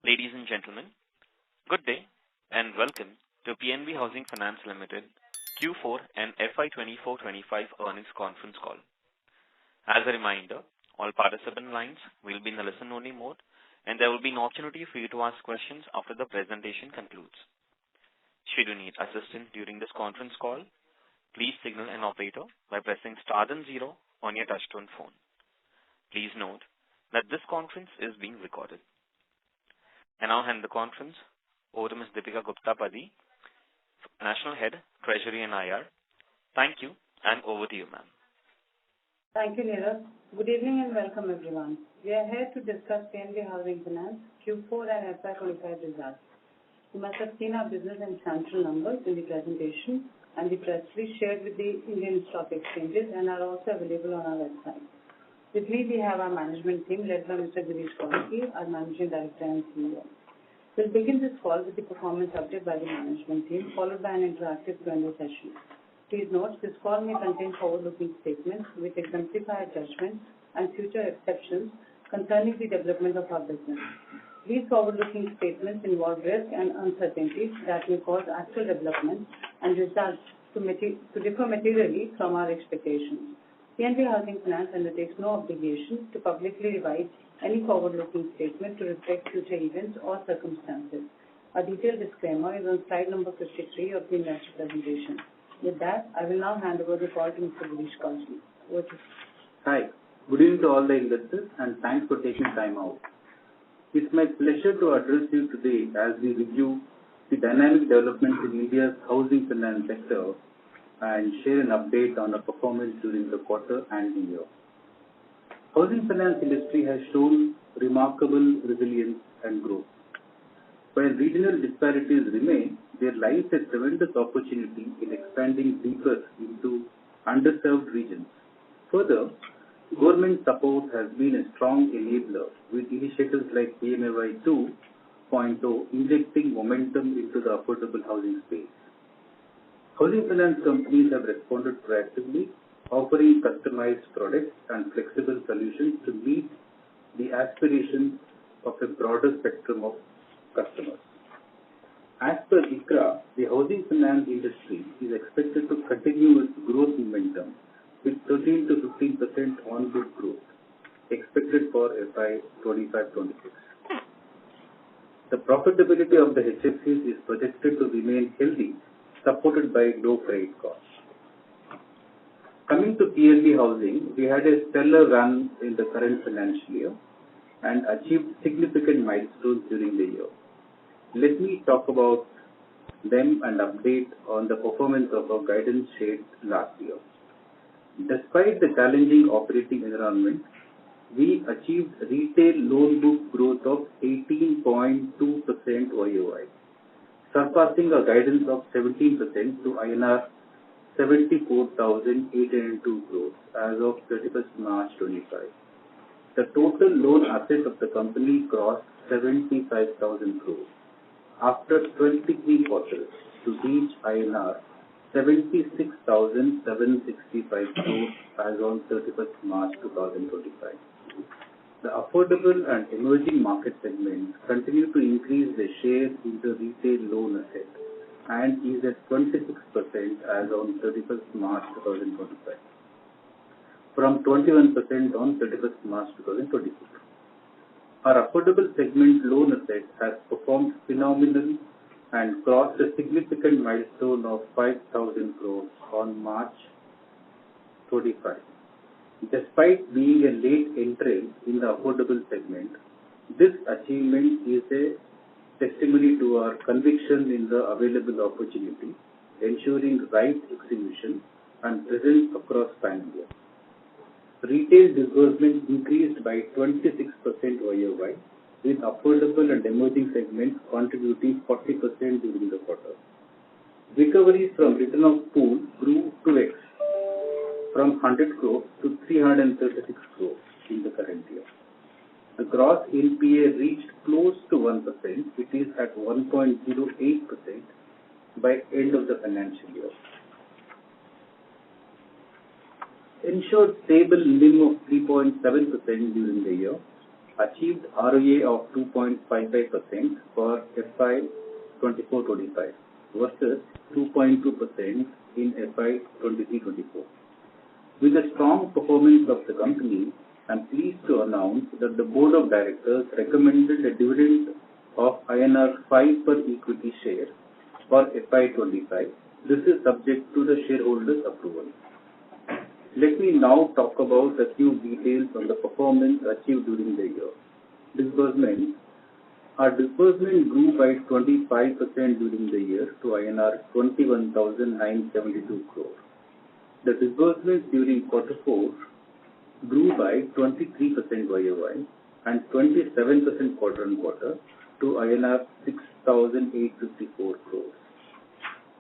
Ladies and gentlemen, good day and welcome to PNB Housing Finance Limited Q4 and FY24-25 earnings conference call. As a reminder, all participant lines will be in the listen-only mode, and there will be an opportunity for you to ask questions after the presentation concludes. Should you need assistance during this conference call, please signal an operator by pressing star then 0 on your touchtone phone. Please note that this conference is being recorded. I now hand the conference over to Ms. Deepika Gupta Padhi, National Head, Treasury and IR. Thank you, and over to you, ma'am. Thank you, Neerav. Good evening and welcome, everyone. We are here to discuss PNB Housing Finance Q4 and FY25 results. You must have seen our business and financial numbers in the presentation and the press release shared with the Indian stock exchanges and are also available on our website. With me, we have our management team led by Mr. Girish Kousgi, our Managing Director and CEO. We'll begin this call with the performance update by the management team, followed by an interactive Q&A session. Please note, this call may contain forward-looking statements which exemplify our judgments and future exceptions concerning the development of our business. These forward-looking statements involve risk and uncertainties that may cause actual developments and results to differ materially from our expectations. PNB Housing Finance undertakes no obligation to publicly revise any forward-looking statement to reflect future events or circumstances. A detailed disclaimer is on slide number 53 of the investor presentation. With that, I will now hand over the call to Mr. Girish Kousgi. Over to you. Hi. Good evening to all the investors and thanks for taking time out. It's my pleasure to address you today as we review the dynamic developments in India's housing finance sector and share an update on our performance during the quarter and the year. Housing finance industry has shown remarkable resilience and growth. While regional disparities remain, there lies a tremendous opportunity in expanding deeper into underserved regions. Further, government support has been a strong enabler with initiatives like PNB 2.0 injecting momentum into the affordable housing space. Housing finance companies have responded proactively, offering customized products and flexible solutions to meet the aspirations of a broader spectrum of customers. As per ICRA, the housing finance industry is expected to continue its growth momentum with 13 to 15% on-book growth expected for FY25-26. The profitability of the HFCs is projected to remain healthy, supported by low credit costs. Coming to PNB Housing, we had a stellar run in the current financial year and achieved significant milestones during the year. Let me talk about them and update on the performance of our guidance shared last year. Despite the challenging operating environment, we achieved retail loan book growth of 18.2% YOY, surpassing a guidance of 17% to INR 74,802 crores as of 31st March 25. The total loan asset of the company crossed 75,000 crores after 23 quarters to reach INR 76,765 crores as on 31st March 2025. The affordable and emerging market segments continue to increase the share in the retail loan asset and is at 26% as on 31st March 2025 from 21% on 31st March 2026. Our affordable segment loan asset has performed phenomenal and crossed a significant milestone of 5,000 crores on March 25. Despite being a late entrant in the affordable segment, this achievement is a testimony to our conviction in the available opportunity, ensuring right execution and presence across pan-India. Retail disbursement increased by 26% YOY, with affordable and emerging segments contributing 40% during the quarter. Recoveries from return of pool grew 2x from 100 crores to 336 crores in the current year. The gross NPA reached close to 1%, which is at 1.08% by end of the financial year. Ensured stable NIM of 3.7% during the year achieved ROA of 2.55% for FY24-25 versus 2.2% in FY23-24. With the strong performance of the company, I am pleased to announce that the Board of Directors recommended a dividend of INR 5 per equity share for FY25. This is subject to the shareholders' approval. Let me now talk about a few details on the performance achieved during the year. Disbursement. Our disbursement grew by 25% during the year to INR 21,972 crore. The disbursements during Q4 grew by 23% YOY and 27% quarter-on-quarter to INR 6,854 crores.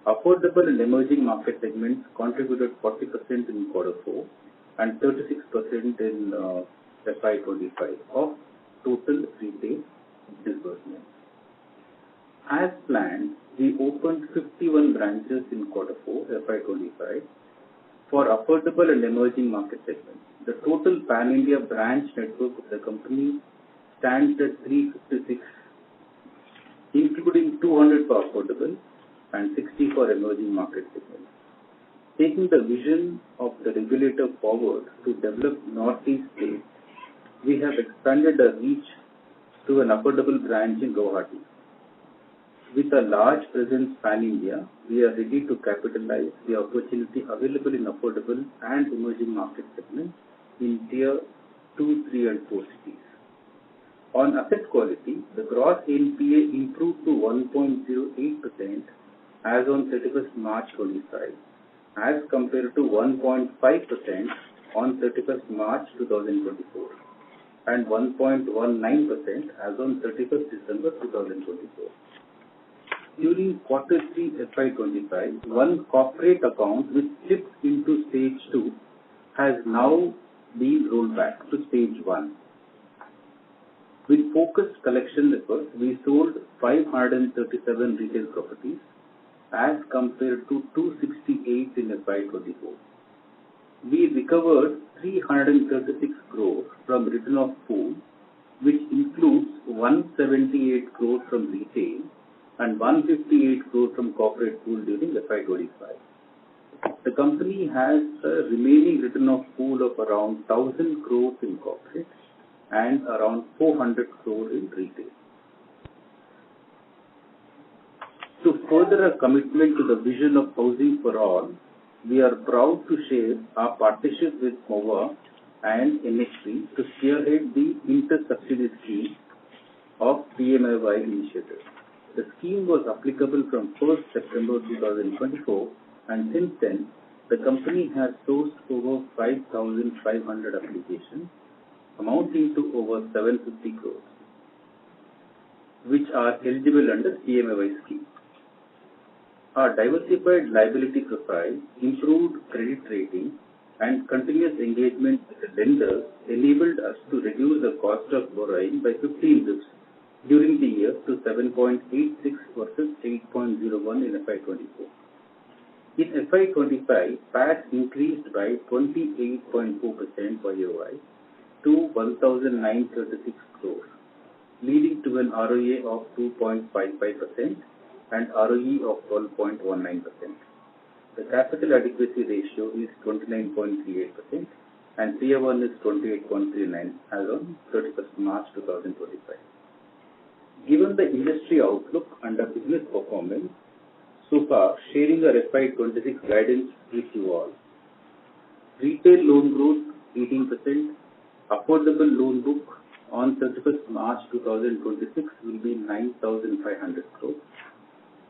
Affordable and emerging market segments contributed 40% in Q4 and 36% in FY25 of total retail disbursements. As planned, we opened 51 branches in Q4 FY25 for affordable and emerging market segments. The total pan-India branch network of the company stands at 356, including 200 for affordable and 60 for emerging market segments. Taking the vision of the regulator forward to develop Northeast states, we have expanded our reach to an affordable branch in Guwahati. With a large presence pan-India, we are ready to capitalize the opportunity available in affordable and emerging market segments in Tier 2, 3 and 4 cities. On asset quality, the gross NPA improved to 1.08% as on 31st March 25 as compared to 1.5% on 31st March 2024 and 1.19% as on 31st December 2024. During Q3 FY25, one corporate account which slipped into Stage 2 has now been rolled back to Stage 1. With focused collection efforts, we sold 537 retail properties as compared to 268 in FY24. We recovered 336 crore from written-off pool, which includes 178 crore from retail and 158 crore from corporate pool during FY25. The company has a remaining written-off pool of around 1,000 crores in corporate and around 400 crore in retail. To further our commitment to the vision of housing for all, we are proud to share our partnership with MOVA and NHB to spearhead the inter-subsidy scheme of PMAY initiative. The scheme was applicable from 1st September 2024 and since then, the company has sourced over 5,500 applications amounting to over 750 crores, which are eligible under PMAY scheme. Our diversified liability profile, improved credit rating, and continuous engagement with the lenders enabled us to reduce the cost of borrowing by 15 bps during the year to 7.86 versus 8.01 in FY24. In FY25, PAT increased by 28.4% YOY to 1,936 crores, leading to an ROA of 2.55% and ROE of 12.19%. The capital adequacy ratio is 29.38% and Tier 1 is 28.39 as on 31st March 2025. Given the industry outlook and the business performance, so far sharing our FY26 guidance with you all. Retail loan growth 18%, affordable loan book on 31st March 2026 will be 9,500 crores.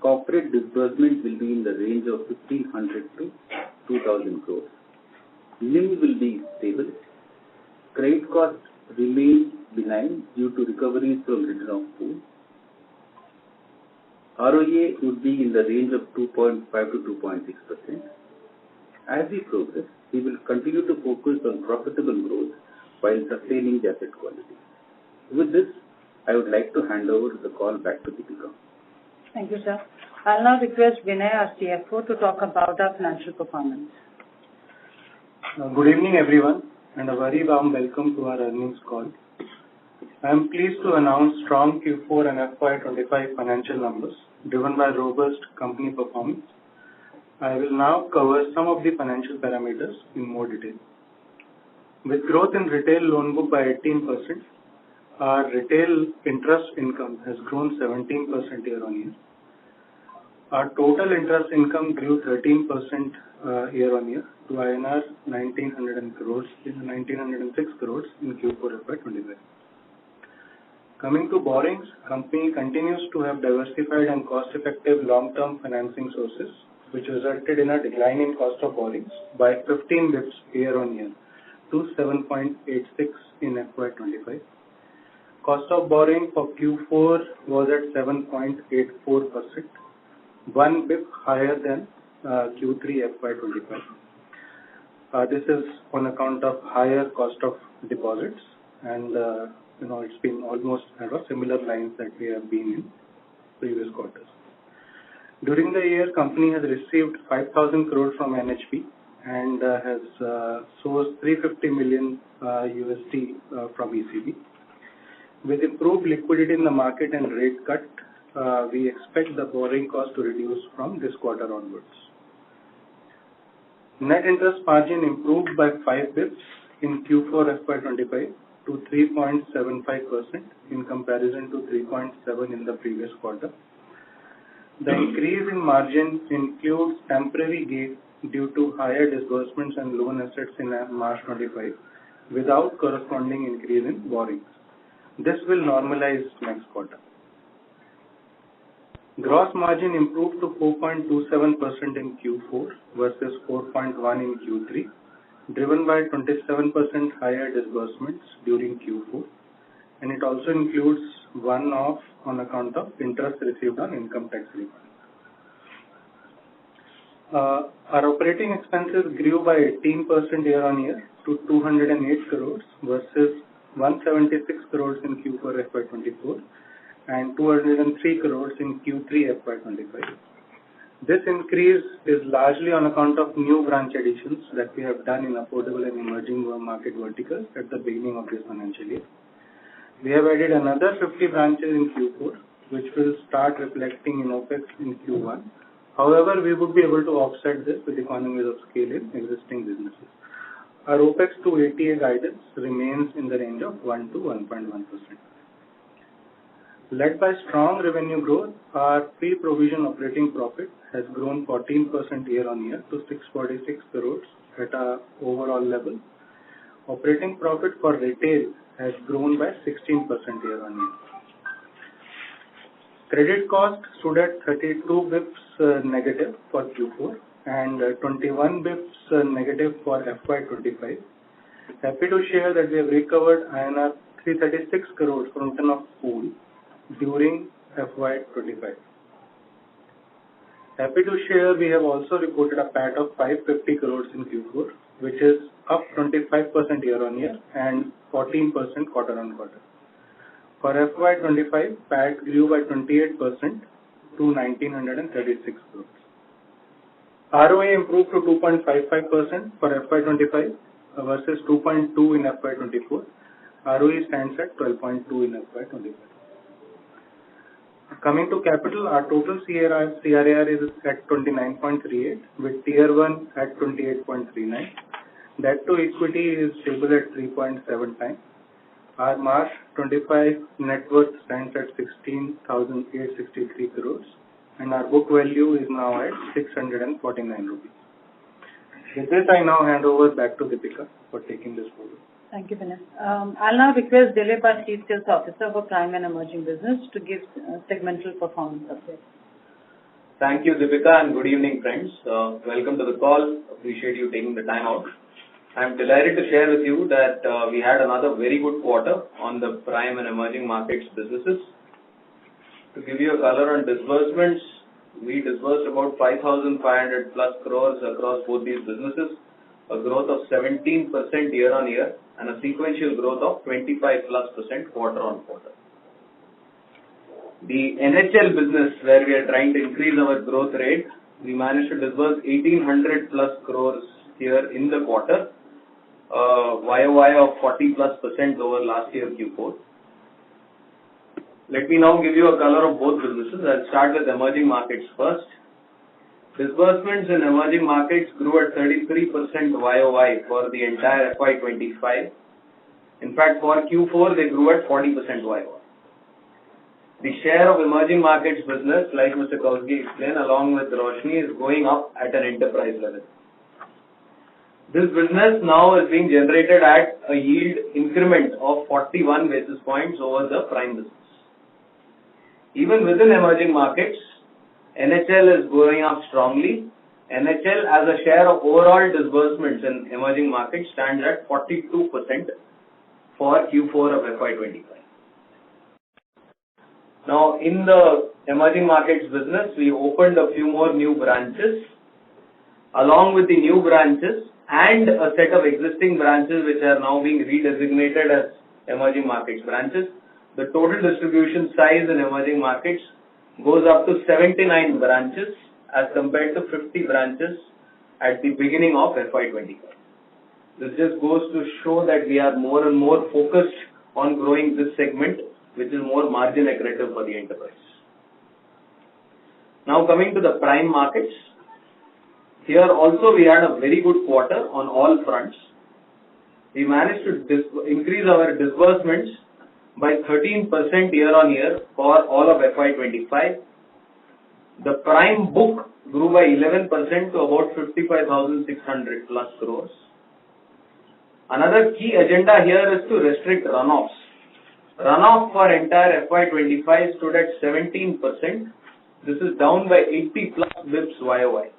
Corporate disbursement will be in the range of 1,500 to 2,000 crores. NIM will be stable. Credit cost remains benign due to recoveries from written-off pool. ROA would be in the range of 2.5 to 2.6%. As we progress, we will continue to focus on profitable growth while sustaining the asset quality. With this, I would like to hand over the call back to Deepika. Thank you, sir. I'll now request Vinay, our CFO, to talk about our financial performance. Good evening, everyone, and a very warm welcome to our earnings call. I am pleased to announce strong Q4 and FY25 financial numbers driven by robust company performance. I will now cover some of the financial parameters in more detail. With growth in retail loan book by 18%, our retail interest income has grown 17% year-on-year. Our total interest income grew 13% year-on-year to INR 1906 crores in Q4 FY25. Coming to borrowings, company continues to have diversified and cost-effective long-term financing sources, which resulted in a decline in cost of borrowings by 15 bps year-on-year to 7.86 in FY25. Cost of borrowing for Q4 was at 7.84%, 1 bp higher than Q3 FY25. This is on account of higher cost of deposits, and it's been almost at a similar lines that we have been in previous quarters. During the year, company has received 5,000 crores from NHB and has sourced $350 million USD from ECB. With improved liquidity in the market and rate cut, we expect the borrowing cost to reduce from this quarter onwards. Net interest margin improved by 5 bps in Q4 FY25 to 3.75% in comparison to 3.7 in the previous quarter. The increase in margin includes temporary gain due to higher disbursements and loan assets in March 25 without corresponding increase in borrowings. This will normalize next quarter. Gross margin improved to 4.27% in Q4 versus 4.1 in Q3, driven by 27% higher disbursements during Q4, and it also includes one-off on account of interest received on income tax refund. Our operating expenses grew by 18% year-on-year to 208 crores versus 176 crores in Q4 FY24 and 203 crores in Q3 FY25. This increase is largely on account of new branch additions that we have done in affordable and emerging market verticals at the beginning of this financial year. We have added another 50 branches in Q4, which will start reflecting in OPEX in Q1. However, we would be able to offset this with economies of scale in existing businesses. Our OPEX to ATA guidance remains in the range of 1 to 1.1%. Led by strong revenue growth, our pre-provision operating profit has grown 14% year-on-year to 646 crores at an overall level. Operating profit for retail has grown by 16% year-on-year. Credit cost stood at 32 bps negative for Q4 and 21 bps negative for FY25. Happy to share that we have recovered INR 336 crores from return of pool during FY25. Happy to share we have also reported a PAT of 550 crores in Q4, which is up 25% year-on-year and 14% quarter-on-quarter. For FY25, PAT grew by 28% to 1936 crores. ROA improved to 2.55% for FY25 versus 2.2 in FY24. ROE stands at 12.2 in FY25. Coming to capital, our total CRAR is at 29.38 with Tier 1 at 28.39. Debt to equity is stable at 3.7 times. Our March 25 net worth stands at 16,863 crores and our book value is now at 649 rupees. With this, I now hand over back to Deepika for taking this forward. Thank you, Vinay. I'll now request Dilip, our Chief Sales Officer for Prime and Emerging Business, to give segmental performance updates. Thank you, Deepika, and good evening, friends. Welcome to the call. Appreciate you taking the time out. I'm delighted to share with you that we had another very good quarter on the Prime and Emerging Markets businesses. To give you a color on disbursements, we disbursed about 5,500 plus crores across both these businesses, a growth of 17% year-on-year and a sequential growth of 25+% quarter-on-quarter. The NHL business, where we are trying to increase our growth rate, we managed to disburse 1,800 plus crores here in the quarter, YOY of 40+% over last year Q4. Let me now give you a color of both businesses. I'll start with emerging markets first. Disbursements in emerging markets grew at 33% YOY for the entire FY25. In fact, for Q4, they grew at 40% YOY. The share of emerging markets business, like Mr. Kausgi explained, along with Roshni, is going up at an enterprise level. This business now is being generated at a yield increment of 41 basis points over the prime business. Even within emerging markets, NHL is going up strongly. NHL as a share of overall disbursements in emerging markets stands at 42% for Q4 of FY25. Now, in the emerging markets business, we opened a few more new branches. Along with the new branches and a set of existing branches which are now being redesignated as emerging markets branches, the total distribution size in emerging markets goes up to 79 branches as compared to 50 branches at the beginning of FY25. This just goes to show that we are more and more focused on growing this segment, which is more margin accretive for the enterprise. Now coming to the prime markets, here also we had a very good quarter on all fronts. We managed to increase our disbursements by 13% year on year for all of FY25. The prime book grew by 11% to about 55,600 plus crores. Another key agenda here is to restrict runoffs. Runoff for entire FY25 stood at 17%. This is down by 80 plus bips YOY.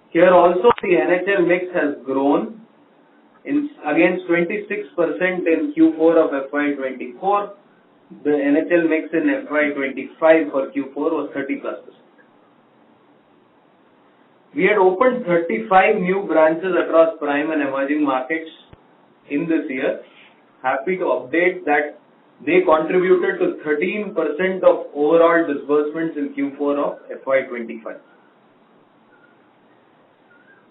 Here also the NHL mix has grown against 26% in Q4 of FY24. The NHL mix in FY25 for Q4 was 30+%. We had opened 35 new branches across prime and emerging markets in this year. Happy to update that they contributed to 13% of overall disbursements in Q4 of FY25.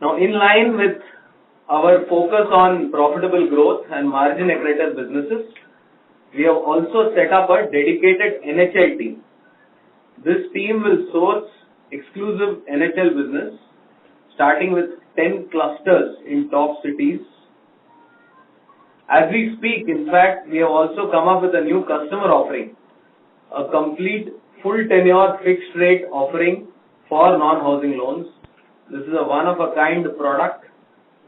Now, in line with our focus on profitable growth and margin accretive businesses, we have also set up a dedicated NHL team. This team will source exclusive NHL business, starting with 10 clusters in top cities. As we speak, in fact, we have also come up with a new customer offering, a complete full tenure fixed rate offering for non-housing loans. This is a one-of-a-kind product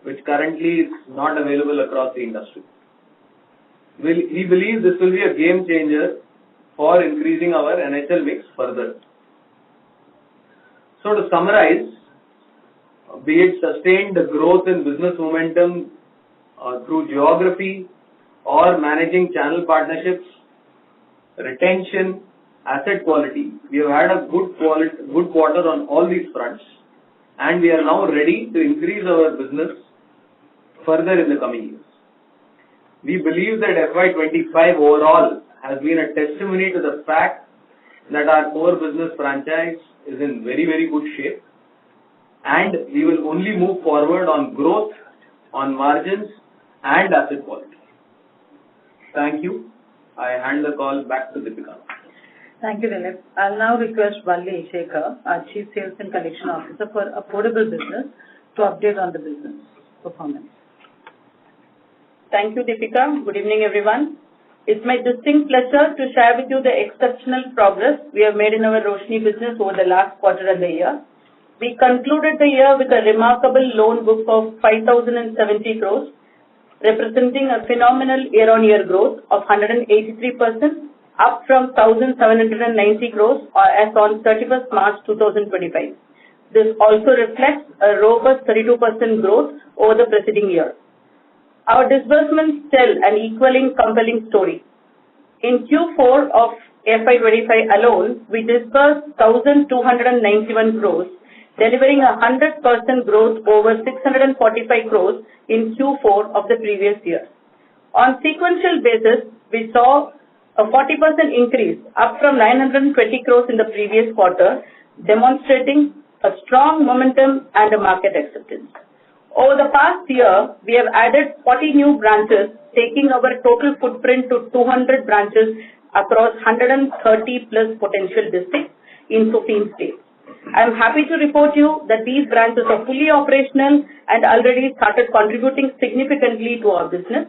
which currently is not available across the industry. We believe this will be a game changer for increasing our NHL mix further. So to summarize, be it sustained growth in business momentum through geography or managing channel partnerships, retention, asset quality, we have had a good quarter on all these fronts, and we are now ready to increase our business further in the coming years. We believe that FY25 overall has been a testimony to the fact that our core business franchise is in very, very good shape, and we will only move forward on growth, on margins and asset quality. Thank you. I hand the call back to Deepika. Thank you, Dilip. I'll now request Valli Shekhar, our Chief Sales and Collection Officer for Affordable Business, to update on the business performance. Thank you, Deepika. Good evening, everyone. It's my distinct pleasure to share with you the exceptional progress we have made in our Roshni business over the last quarter of the year. We concluded the year with a remarkable loan book of 5,070 crores, representing a phenomenal year-on-year growth of 183%, up from 1,790 crores as on 31st March 2025. This also reflects a robust 32% growth over the preceding year. Our disbursements tell an equally compelling story. In Q4 of FY25 alone, we disbursed 1,291 crores, delivering a 100% growth over 645 crores in Q4 of the previous year. On sequential basis, we saw a 40% increase, up from 920 crores in the previous quarter, demonstrating a strong momentum and a market acceptance. Over the past year, we have added 40 new branches, taking our total footprint to 200 branches across 130 plus potential districts in 15 states. I am happy to report you that these branches are fully operational and already started contributing significantly to our business.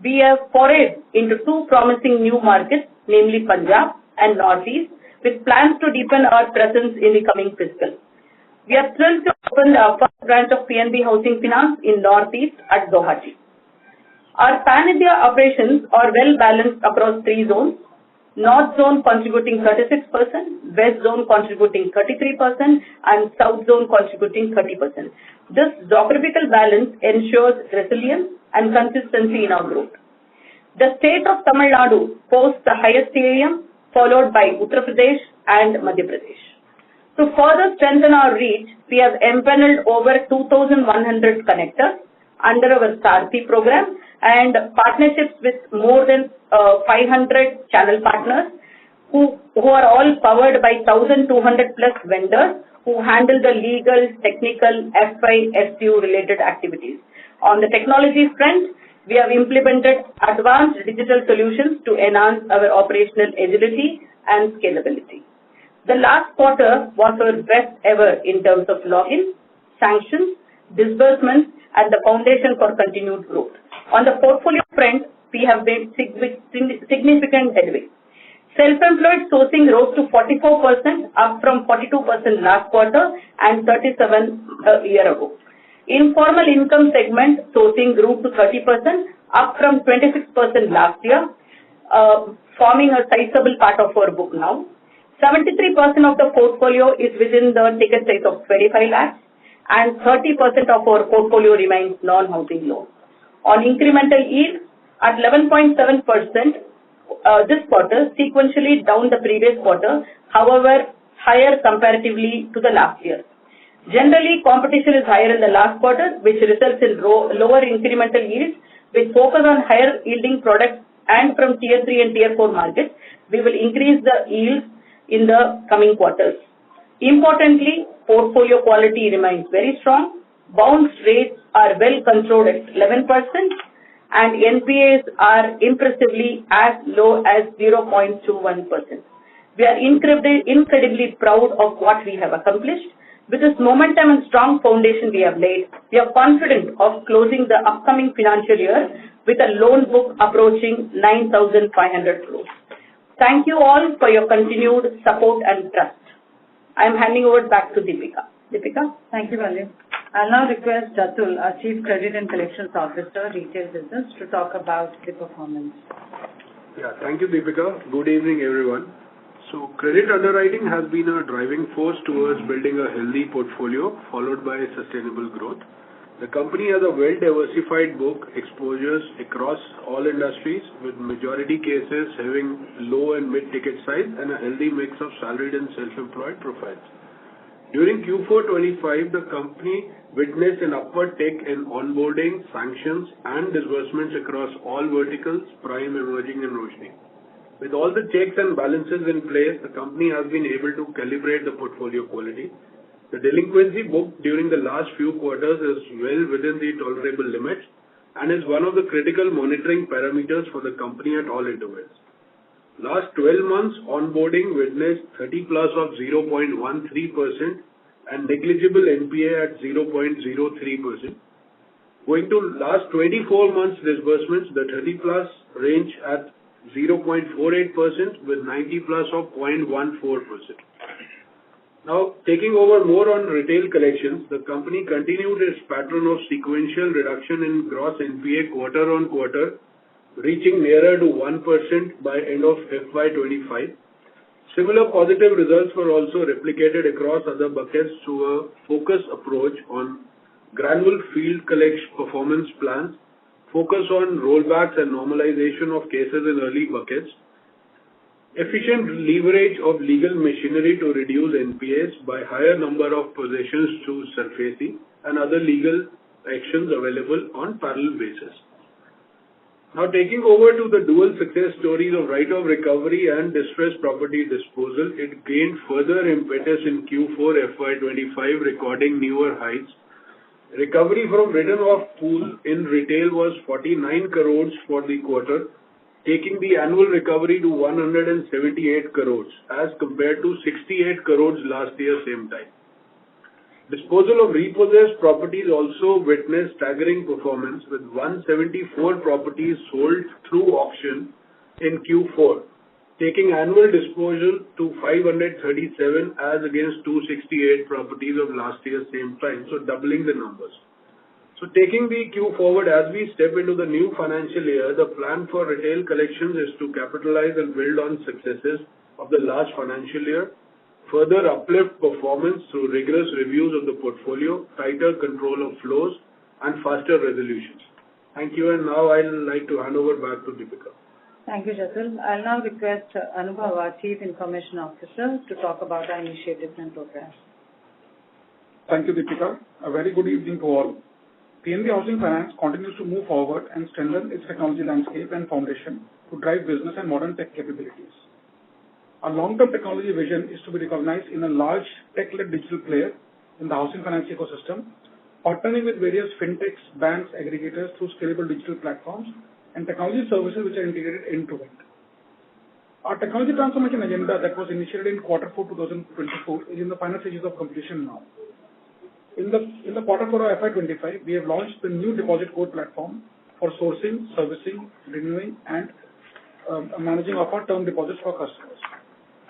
We have forayed into two promising new markets, namely Punjab and Northeast, with plans to deepen our presence in the coming fiscal. We are thrilled to open the first branch of PNB Housing Finance in Northeast at Guwahati. Our pan-India operations are well balanced across three zones. North zone contributing 36%, West zone contributing 33%, and South zone contributing 30%. This geographical balance ensures resilience and consistency in our growth. The state of Tamil Nadu posts the highest AUM, followed by Uttar Pradesh and Madhya Pradesh. To further strengthen our reach, we have empaneled over 2,100 connectors under our SARTHI program and partnerships with more than 500 channel partners who are all powered by 1,200 plus vendors who handle the legal, technical, FI, FTU related activities. On the technology front, we have implemented advanced digital solutions to enhance our operational agility and scalability. The last quarter was our best ever in terms of login, sanctions, disbursements, and the foundation for continued growth. On the portfolio front, we have made significant headway. Self-employed sourcing rose to 44%, up from 42% last quarter and 37% a year ago. Informal income segment sourcing grew to 30%, up from 26% last year, forming a sizable part of our book now. 73% of the portfolio is within the ticket size of 25 lakhs and 30% of our portfolio remains non-housing loan. On incremental yield at 11.7% this quarter, sequentially down the previous quarter, however, higher comparatively to the last year. Generally, competition is higher in the last quarter, which results in lower incremental yields. With focus on higher yielding products and from Tier 3 and Tier 4 markets, we will increase the yields in the coming quarters. Importantly, portfolio quality remains very strong. Bounce rates are well controlled at 11% and NPAs are impressively as low as 0.21%. We are incredibly proud of what we have accomplished. With this momentum and strong foundation we have laid, we are confident of closing the upcoming financial year with a loan book approaching 9,500 crores. Thank you all for your continued support and trust. I am handing over back to Deepika. Deepika? Thank you, Vali. I'll now request Jatul, our Chief Credit and Collections Officer, Retail Business, to talk about the performance. Yeah, thank you, Deepika. Good evening, everyone. So, credit underwriting has been a driving force towards building a healthy portfolio followed by sustainable growth. The company has a well-diversified book exposures across all industries with majority cases having low and mid-ticket size and a healthy mix of salaried and self-employed profiles. During Q4/25, the company witnessed an upward tick in onboarding, sanctions and disbursements across all verticals, prime, emerging and Roshni. With all the checks and balances in place, the company has been able to calibrate the portfolio quality. The delinquency book during the last few quarters is well within the tolerable limits and is one of the critical monitoring parameters for the company at all intervals. Last 12 months, onboarding witnessed 30 plus of 0.13% and negligible NPA at 0.03%. Going to last 24 months disbursements, the 30 plus range at 0.48% with 90 plus of 0.14%. Now, taking over more on retail collections, the company continued its pattern of sequential reduction in gross NPA quarter on quarter, reaching nearer to 1% by end of FY25. Similar positive results were also replicated across other buckets through a focused approach on granular field collection performance plans, focus on rollbacks and normalization of cases in early buckets, efficient leverage of legal machinery to reduce NPAs by higher number of possessions through SARFAESI and other legal actions available on parallel basis. Now taking over to the dual success stories of right-of recovery and distressed property disposal, it gained further impetus in Q4 FY25, recording newer heights. Recovery from written-off pool in retail was 49 crores for the quarter, taking the annual recovery to 178 crores as compared to 68 crores last year same time. Disposal of repossessed properties also witnessed staggering performance with 174 properties sold through auction in Q4, taking annual disposal to 537 as against 268 properties of last year same time, so doubling the numbers. So taking the Q forward as we step into the new financial year, the plan for retail collections is to capitalize and build on successes of the last financial year, further uplift performance through rigorous reviews of the portfolio, tighter control of flows, and faster resolutions. Thank you, and now I'll like to hand over back to Deepika. Thank you, Jatul. I'll now request Anubhav, our Chief Information Officer, to talk about our initiatives and programs. Thank you, Deepika. A very good evening to all. PNB Housing Finance continues to move forward and strengthen its technology landscape and foundation to drive business and modern tech capabilities. Our long-term technology vision is to be recognized in a large tech-led digital player in the housing finance ecosystem, partnering with various fintechs, banks, aggregators through scalable digital platforms and technology services which are integrated end-to-end. Our technology transformation agenda that was initiated in Q4 2024 is in the final stages of completion now. In the Q4 of FY25, we have launched the new deposit core platform for sourcing, servicing, renewing, and managing of our term deposits for customers.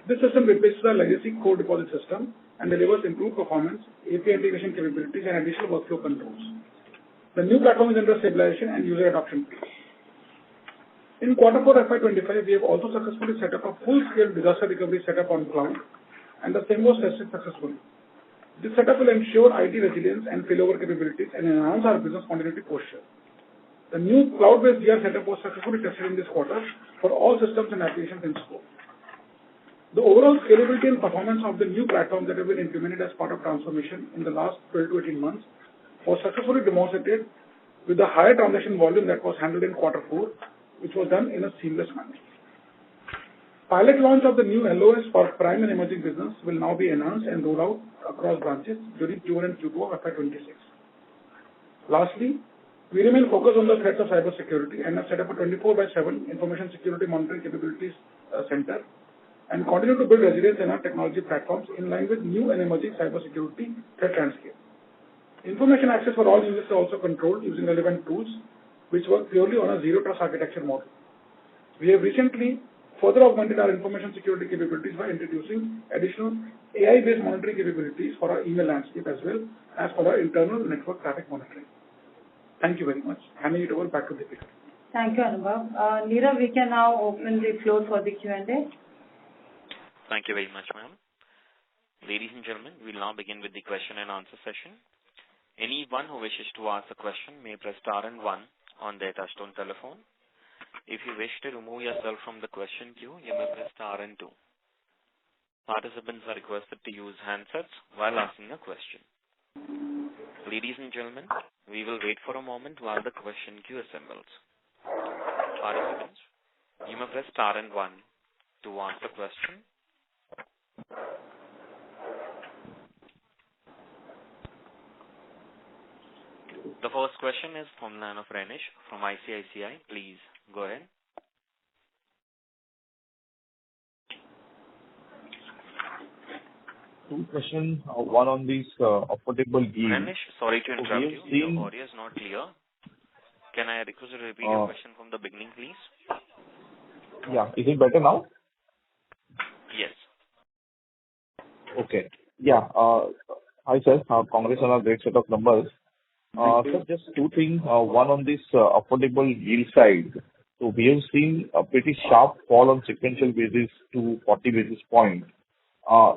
This system replaces our legacy core deposit system and delivers improved performance, API integration capabilities, and additional workflow controls. The new platform is under stabilization and user adoption phase. In Q4 FY25, we have also successfully set up a full-scale disaster recovery setup on cloud, and the same was tested successfully. This setup will ensure IT resilience and failover capabilities and enhance our business continuity posture. The new cloud-based DR setup was successfully tested in this quarter for all systems and applications in scope. The overall scalability and performance of the new platform that have been implemented as part of transformation in the last 12 to 18 months was successfully demonstrated with the higher transaction volume that was handled in Q4, which was done in a seamless manner. Pilot launch of the new LOS for prime and emerging business will now be announced and rolled out across branches during Q1 and Q2 of FY26. Lastly, we remain focused on the threats of cybersecurity and have set up a 24/7 information security monitoring capabilities center and continue to build resilience in our technology platforms in line with new and emerging cybersecurity threat landscape. Information access for all users is also controlled using relevant tools which work purely on a zero trust architecture model. We have recently further augmented our information security capabilities by introducing additional AI-based monitoring capabilities for our email landscape as well as for our internal network traffic monitoring. Thank you very much. Handing it over back to Deepika. Thank you, Anubhav. Neera, we can now open the floor for the Q&A. Thank you very much, ma'am. Ladies and gentlemen, we'll now begin with the question and answer session. Anyone who wishes to ask a question may press star and one on their touchtone telephone. If you wish to remove yourself from the question queue, you may press star and two. Participants are requested to use handsets while asking a question. Ladies and gentlemen, we will wait for a moment while the question queue assembles. Participants, you may press star and one to ask the question. The first question is from the line of Renish from ICICI. Please go ahead. Two questions, one on this affordable yield. Renish, sorry to interrupt you. Your audio is not clear. Can I request you to repeat your question from the beginning, please? Yeah, is it better now? Yes. Okay. Yeah. Hi, sir. Congrats on a great set of numbers. So just two things. One on this affordable yield side. So we have seen a pretty sharp fall on sequential basis to 40 basis points.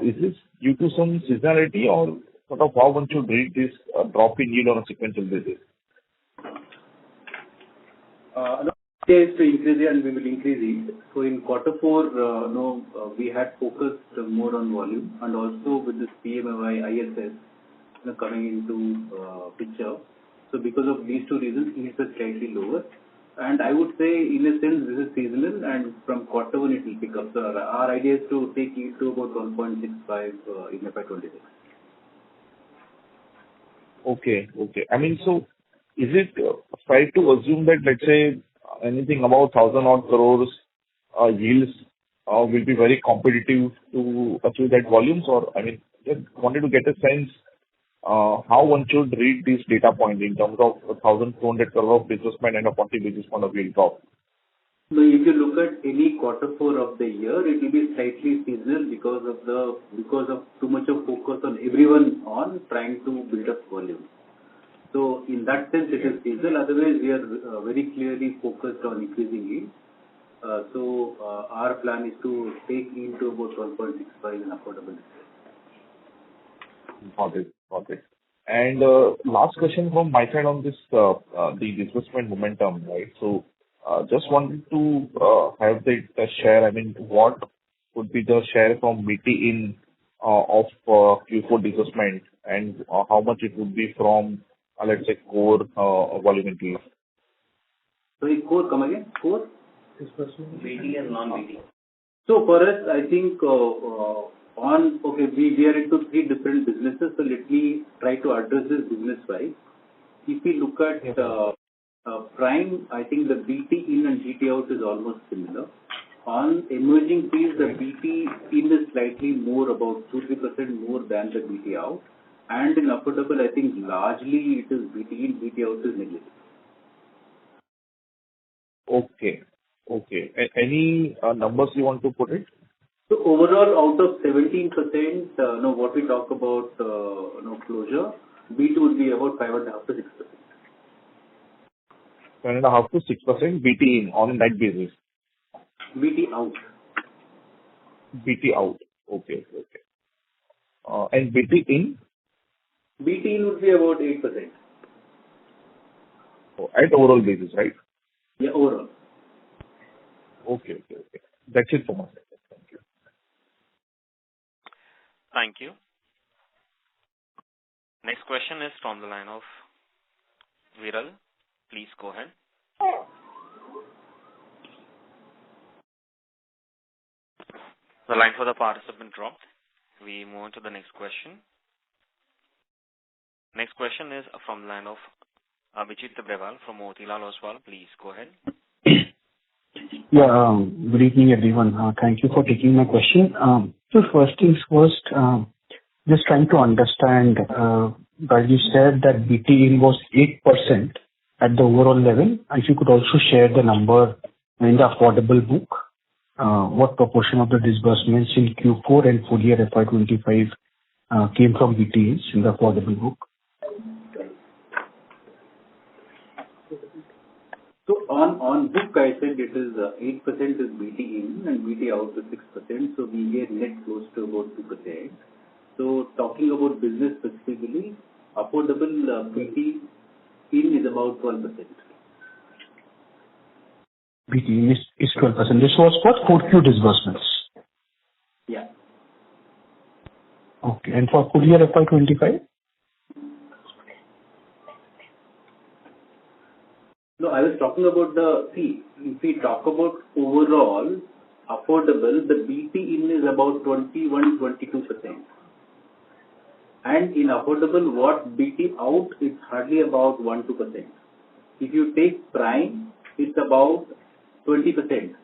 Is this due to some seasonality or sort of how one should read this drop in yield on a sequential basis? Is to increase it and we will increase it. So in Q4, we had focused more on volume and also with this PMI ISS coming into picture. So because of these two reasons, it is slightly lower. And I would say, in a sense, this is seasonal and from Q1 it will pick up. So our idea is to take it to about 1.65 in FY26. Okay. I mean, so is it fair to assume that, let's say, anything about 1,000 odd crores yields will be very competitive to achieve that volumes? Or, I mean, just wanted to get a sense how one should read this data point in terms of 1,200 crore of disbursement and a 40 basis point of yield drop. So if you look at any Q4 of the year, it will be slightly seasonal because of too much of focus on everyone on trying to build up volume. So in that sense, it is seasonal. Otherwise, we are very clearly focused on increasing yield. So our plan is to take yield to about 1.65 in affordable. Got it. Got it. And last question from my side on this, the disbursement momentum, right? So just wanted to have the share. I mean, what would be the share from BT in of Q4 disbursement, and how much it would be from, let's say, core volume increase? Sorry, core, come again? Core? Disbursement. BT and non-BT. So for us, I think we are into three different businesses. So let me try to address this business-wise. If we look at Prime, I think the BT in and BT out is almost similar. On emerging fees, the BT in is slightly more, about 2-3% more than the BT out. And in affordable, I think largely it is BT in, BT out is negligible. Okay. Okay. Any numbers you want to put it? So overall, out of 17%, what we talk about closure, BT would be about 5.5 to 6%. 7.5 to 6% BT in on that basis. BT out. BT out. Okay. Okay. And BT in? BT in would be about 8%. Oh, at overall basis, right? Yeah, overall. Okay. That's it for my side. Thank you. Thank you. Next question is from the line of Viral. Please go ahead. The line for the participant dropped. We move on to the next question. Next question is from the line of Abhijit Tibrewal from Motilal Oswal. Please go ahead. Yeah, good evening, everyone. Thank you for taking my question. So first things first, just trying to understand, while you said that BT in was 8% at the overall level, if you could also share the number in the affordable book, what proportion of the disbursements in Q4 and full year FY25 came from BTs in the affordable book? So on book, I said it is 8% is BT in and BT out is 6%. So we get net close to about 2%. So talking about business specifically, affordable BT in is about 12%. BT in is 12%. This was for 4Q disbursements. Yeah. Okay. And for full year FY25? No, I was talking about if we talk about overall affordable, the BT in is about 21-22%. And in affordable, what BT out is hardly about 1-2%. If you take prime, it's about 20%.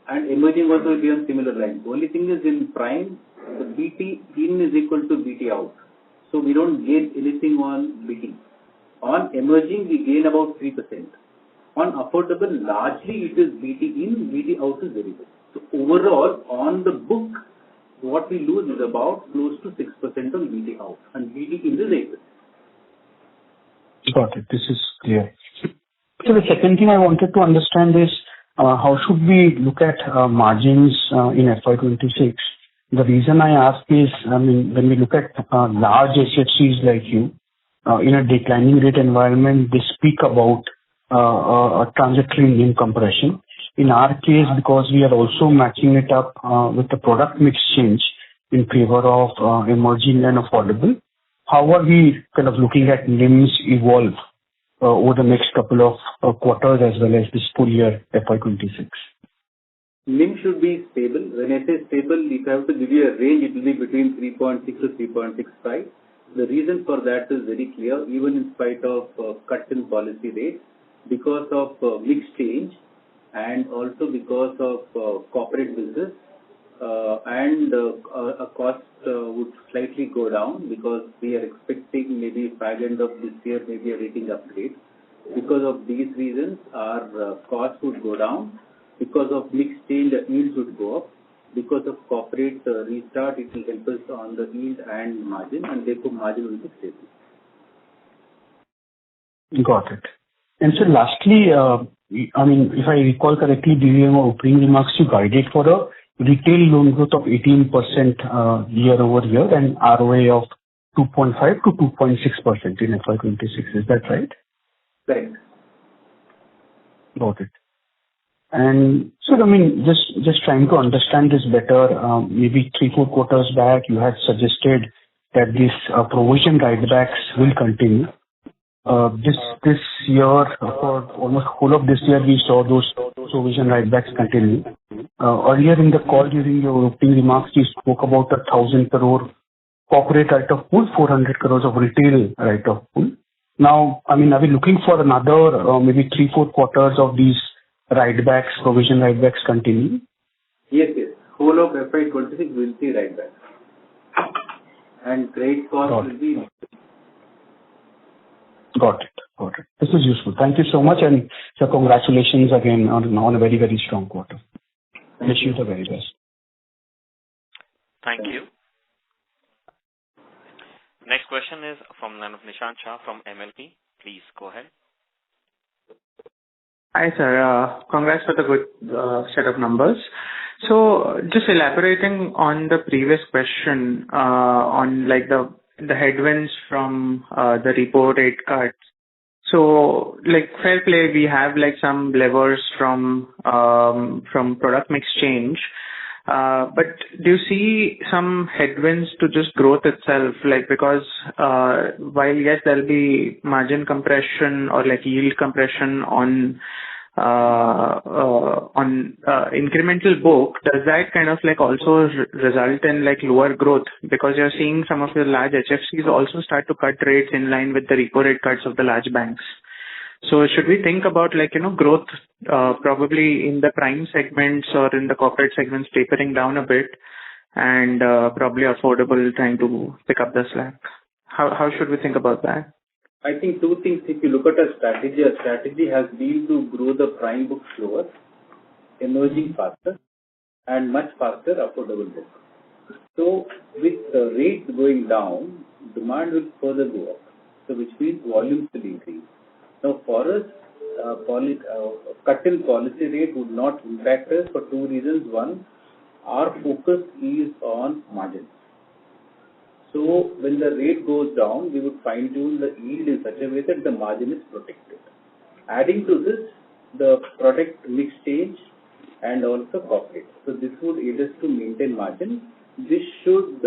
And emerging also will be on similar lines. Only thing is in prime, the BT in is equal to BT out. So we don't gain anything on BT. On emerging, we gain about 3%. On affordable, largely it is BT in, BT out is very good. So overall, on the book, what we lose is about close to 6% on BT out. And BT in is 8%. Got it. This is clear. So the second thing I wanted to understand is how should we look at margins in FY26? The reason I ask is, when we look at large HFCs like you, in a declining rate environment, they speak about a transitory NIM compression. In our case, because we are also matching it up with the product mix change in favor of emerging and affordable, how are we kind of looking at NIMs evolve over the next couple of quarters as well as this full year FY26? NIM should be stable. When I say stable, if I have to give you a range, it will be between 3.6 to 3.65. The reason for that is very clear. Even in spite of cut in policy rates, because of mix change and also because of corporate business and a cost would slightly go down because we are expecting maybe by the end of this year maybe a rating upgrade. Because of these reasons, our cost would go down. Because of mix change, the yields would go up. Because of corporate restart, it will help us on the yield and margin, and therefore margin will be stable. Got it. And so lastly, I mean, if I recall correctly, during your opening remarks, you guided for a retail loan growth of 18% year over year and ROA of 2.5 to 2.6% in FY26. Is that right? Correct. Got it. And so, I mean, just trying to understand this better, maybe 3-4 quarters back, you had suggested that these provision write-backs will continue. This year, for almost whole of this year, we saw those provision write-backs continue. Earlier in the call, during your opening remarks, you spoke about 1,000 crore corporate write-off pool, 400 crores of retail write-off pool. Now, I mean, are we looking for another maybe 3-4 quarters of these write-backs, provision write-backs continue? Yes. Whole of FY26 will see write-backs. And credit cost will be... Got it. This is useful. Thank you so much, and so congratulations again on a very, very strong quarter. Wish you the very best. Thank you. Next question is from Nishant Shah from MLP. Please go ahead. Hi, sir. Congrats for the good set of numbers. So just elaborating on the previous question on like the headwinds from the repo rate cuts. So like fair play, we have like some levers from product mix change. But do you see some headwinds to just growth itself? Like because while yes, there'll be margin compression or like yield compression on incremental book, does that kind of like also result in like lower growth? Because you're seeing some of the large HFCs also start to cut rates in line with the repo rate cuts of the large banks. So should we think about like, growth probably in the prime segments or in the corporate segments tapering down a bit and probably affordable trying to pick up the slack? How should we think about that? I think two things. If you look at our strategy has been to grow the prime book slower, emerging faster, and much faster affordable book. So with rates going down, demand will further go up. So which means volumes will increase. Now for us, cut in policy rate would not impact us for two reasons. One, our focus is on margins. So when the rate goes down, we would fine tune the yield in such a way that the margin is protected. Adding to this, the product mix change and also corporate. So this would aid us to maintain margin. This should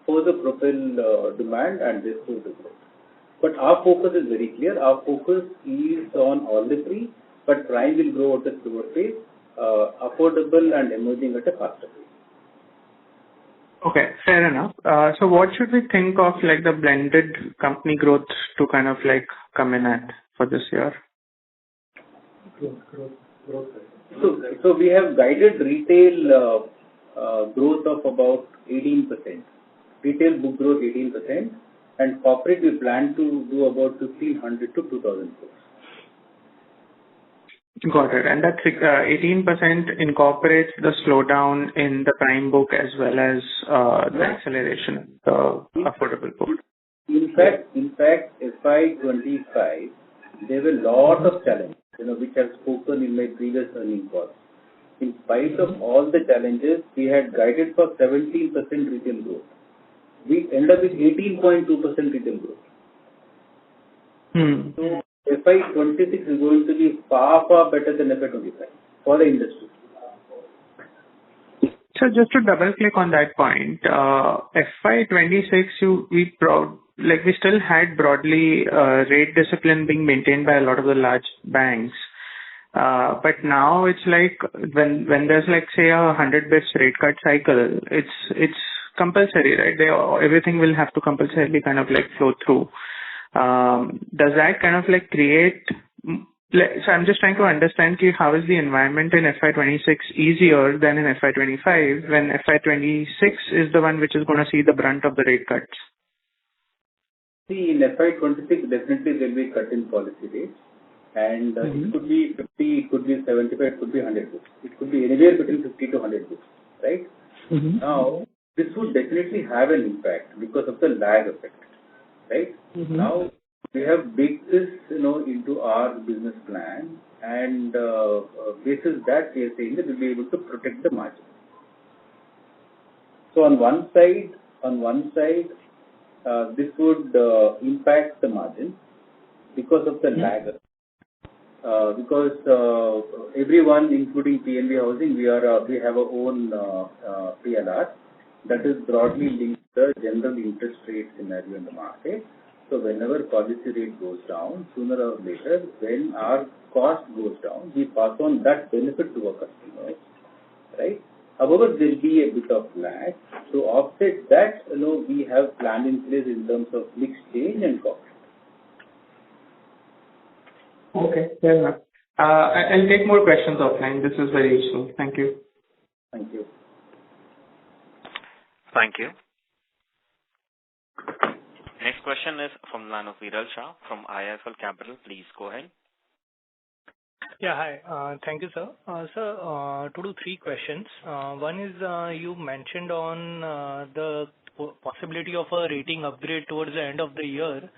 further propel demand and this will the growth. But our focus is very clear. Our focus is on all the three, but prime will grow at a slower pace, affordable and emerging at a faster pace. Okay, fair enough. So what should we think of like the blended company growth to kind of like come in at for this year? Growth. So we have guided retail growth of about 18%. Retail book growth 18%. And corporate, we plan to do about 1,500 to 2,000 crores. Got it. And that 18% incorporates the slowdown in the prime book as well as the acceleration in the affordable book. In fact, FY25, there were a lot of challenges, which I've spoken in my previous earnings calls. In spite of all the challenges, we had guided for 17% retail growth. We end up with 18.2% retail growth. So FY26 is going to be far, far better than FY25 for the industry. So just to double click on that point, FY26, we still had broadly rate discipline being maintained by a lot of the large banks. But now it's like when there's like say a 100 bits rate cut cycle, it's compulsory, right? Everything will have to compulsorily kind of like flow through. Does that kind of like create So I'm just trying to understand how is the environment in FY26 easier than in FY25 when FY26 is the one which is going to see the brunt of the rate cuts? See, in FY26, definitely there will be cut in policy rates. And it could be 50, it could be 75, it could be 100 books. It could be anywhere between 50 to 100 books, right? Now, this would definitely have an impact because of the lag effect, right? Now, we have baked this, into our business plan, and basis that we are saying that we'll be able to protect the margin. So on one side, this would impact the margin because of the lag. Because everyone, including PNB Housing, we have our own PLR that is broadly linked to the general interest rate scenario in the market. So whenever policy rate goes down, sooner or later, when our cost goes down, we pass on that benefit to our customers, right? However, there will be a bit of lag. So offset that, we have planned in place in terms of mix change and cost. Okay, fair enough. I'll take more questions offline. This is very useful. Thank you. Thank you. Thank you. Next question is from the line of Viral Shah from IIFL Capital. Please go ahead. Yeah, hi. Thank you, sir. Sir, two to three questions. One is you mentioned on the possibility of a rating upgrade towards the end of the year.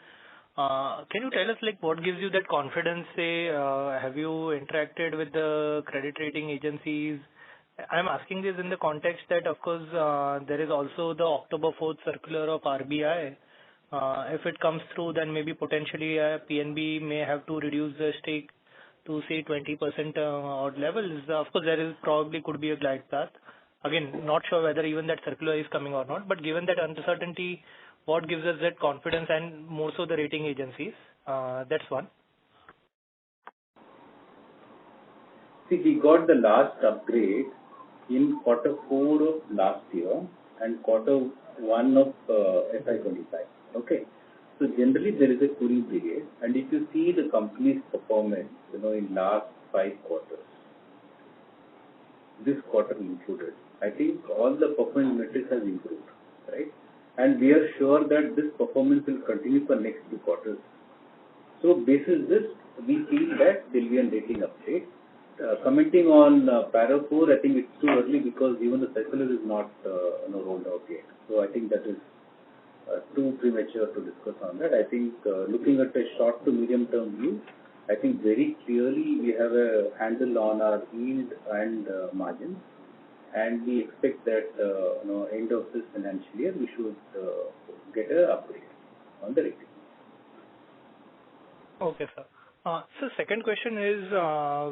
Can you tell us what gives you that confidence? Say, have you interacted with the credit rating agencies? I'm asking this in the context that, of course, there is also the October 4th circular of RBI. If it comes through, then maybe potentially PNB may have to reduce the stake to say 20% odd levels. Of course, there is probably could be a glide path. Again, not sure whether even that circular is coming or not, but given that uncertainty, what gives us that confidence and more so the rating agencies? That's one. See, we got the last upgrade in Q4 of last year and Q1 of FY25. Okay. So generally there is a cooling period, and if you see the company's performance, in last 5 quarters, this quarter included, I think all the performance metrics has improved, right? And we are sure that this performance will continue for next 2 quarters. So basis this, we feel that there will be a rating update. Commenting on Para 4, I think it's too early because even the circular is not rolled out yet. So I think that is too premature to discuss on that. I think looking at a short to medium term view, I think very clearly we have a handle on our yield and margins, and we expect that end of this financial year we should get an upgrade on the rating. Okay, sir. So second question is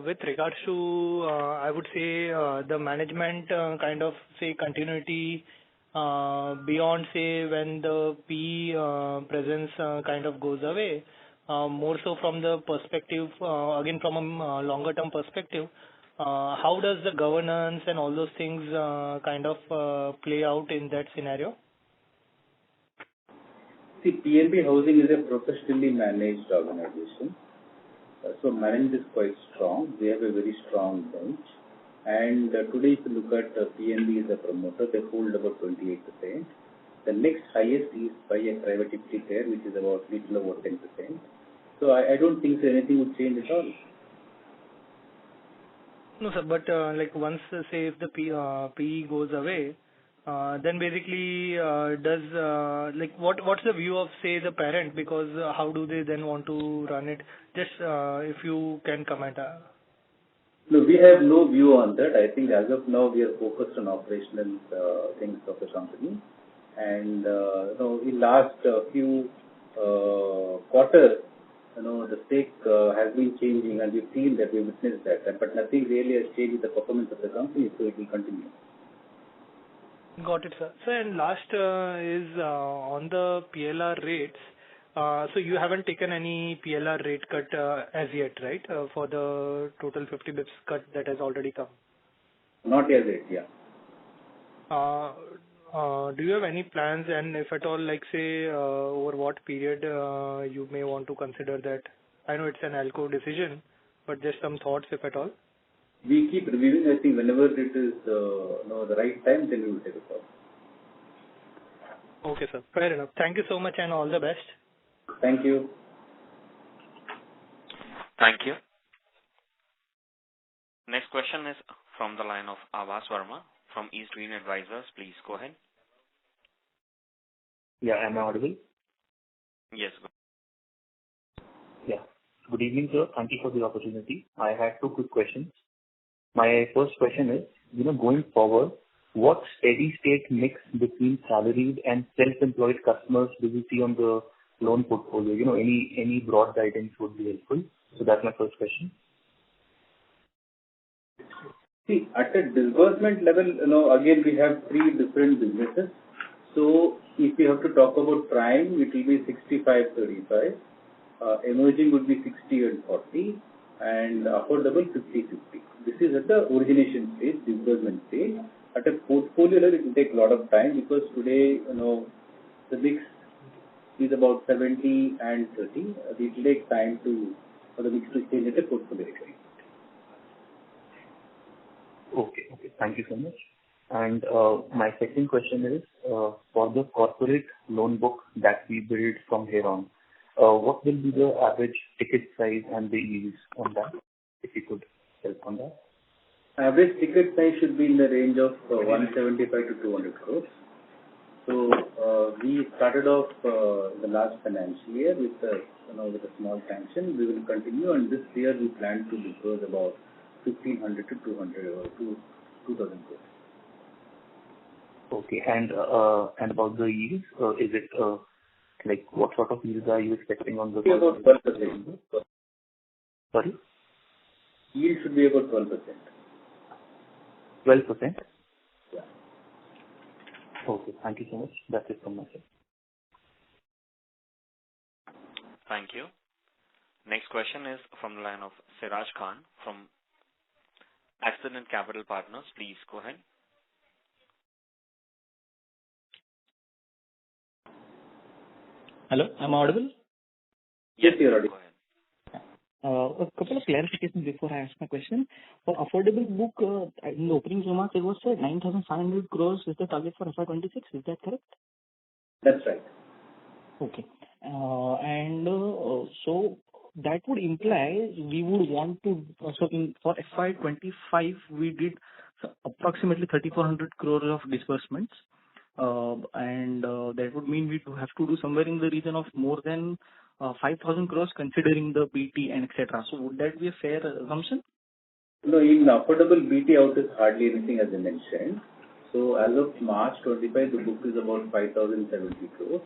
with regards to, I would say, the management kind of say continuity beyond say when the PE presence kind of goes away, more so from the perspective, again from a longer term perspective, how does the governance and all those things kind of play out in that scenario? See, PNB Housing is a professionally managed organization. So management is quite strong. We have a very strong bench. And today, if you look at PNB as a promoter, they hold about 28%. The next highest is by a private equity player, which is about little over 10%. So I don't think anything would change at all. No, sir, but once, say, if the PE goes away, then basically what's the view of, say, the parent? Because how do they then want to run it? Just if you can comment. No, we have no view on that. I think as of now we are focused on operational things of the company. And in last few quarters, the stake has been changing, and we've seen that, we witnessed that. But nothing really has changed with the performance of the company, so it will continue. Got it, sir. So, and last is on the PLR rates. So you haven't taken any PLR rate cut as yet, right? For the total 50 bips cut that has already come. Not as yet, yeah. Do you have any plans, and if at all, say, over what period you may want to consider that? I know it's an ALCO decision, but just some thoughts, if at all. We keep reviewing. I think whenever it is the right time, then we will take a call. Okay, sir. Fair enough. Thank you so much and all the best. Thank you. Thank you. Next question is from the line of Avas Verma from East Green Advisors. Please go ahead. Yeah, am I audible? Yes. Yeah. Good evening, sir. Thank you for the opportunity. I have two quick questions. My first question is, going forward, what steady state mix between salaried and self-employed customers do we see on the loan portfolio? Any broad guidance would be helpful. So that's my first question. See, at a disbursement level, again, we have three different businesses. So if you have to talk about prime, it will be 65-35. Emerging would be 60 and 40, and affordable 50-50. This is at the origination stage, disbursement stage. At a portfolio level, it will take a lot of time because today, the mix is about 70 and 30. It will take time for the mix to change at a portfolio level. Okay. Thank you so much. And my second question is, for the corporate loan book that we build from here on, what will be the average ticket size and the yields on that, if you could help on that? Average ticket size should be in the range of 175 to 200 crores. So we started off the last financial year with a small sanction. We will continue, and this year we plan to disburse about 1,500 to 200 or 2,000 crores. Okay, and about the yields, is it what sort of yields are you expecting on the? About 12%. Sorry? Yield should be about 12%. 12%? Yeah. Okay, thank you so much. That's it from my side. Thank you. Next question is from the line of Siraj Khan from Accident Capital Partners. Please go ahead. Hello, am I audible? Yes, you are audible. A couple of clarifications before I ask my question. For affordable book, in the opening remarks, it was said 9,500 crores is the target for FY26. Is that correct? That's right. Okay. So that would imply we would want to, for FY25, we did approximately 3,400 crores of disbursements. And that would mean we have to do somewhere in the region of more than 5,000 crores considering the BT and etc. So would that be a fair assumption? No, in affordable BT out is hardly anything as I mentioned. So as of March 25, the book is about 5,070 crores.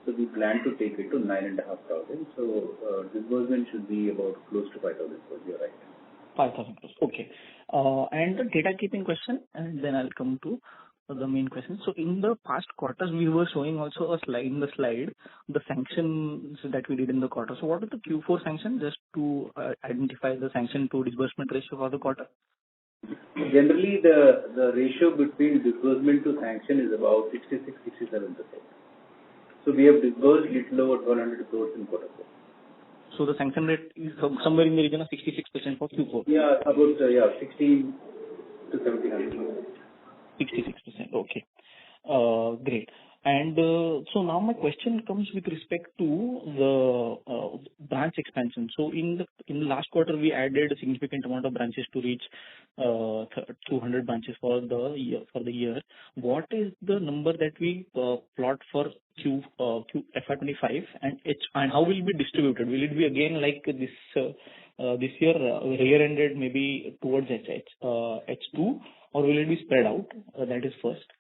So we plan to take it to 9,500. So disbursement should be about close to 5,000 crores. You're right. 5,000 crores. Okay. And the data keeping question, and then I'll come to the main question. So in the past quarters, we were showing also a slide in the slide, the sanctions that we did in the quarter. So what is the Q4 sanction, just to identify the sanction to disbursement ratio for the quarter? Generally, the ratio between disbursement to sanction is about 66-67%. So we have disbursed little over 1,200 crores in quarter 4. So the sanction rate is somewhere in the region of 66% for Q4? Yeah, about 16 to 1700. 66%. Okay. Great. And so now my question comes with respect to the branch expansion. So in the last quarter, we added a significant amount of branches to reach 200 branches for the year. What is the number that we plot for FY25 and how will it be distributed? Will it be again like this year ended maybe towards H2, or will it be spread out? That is first.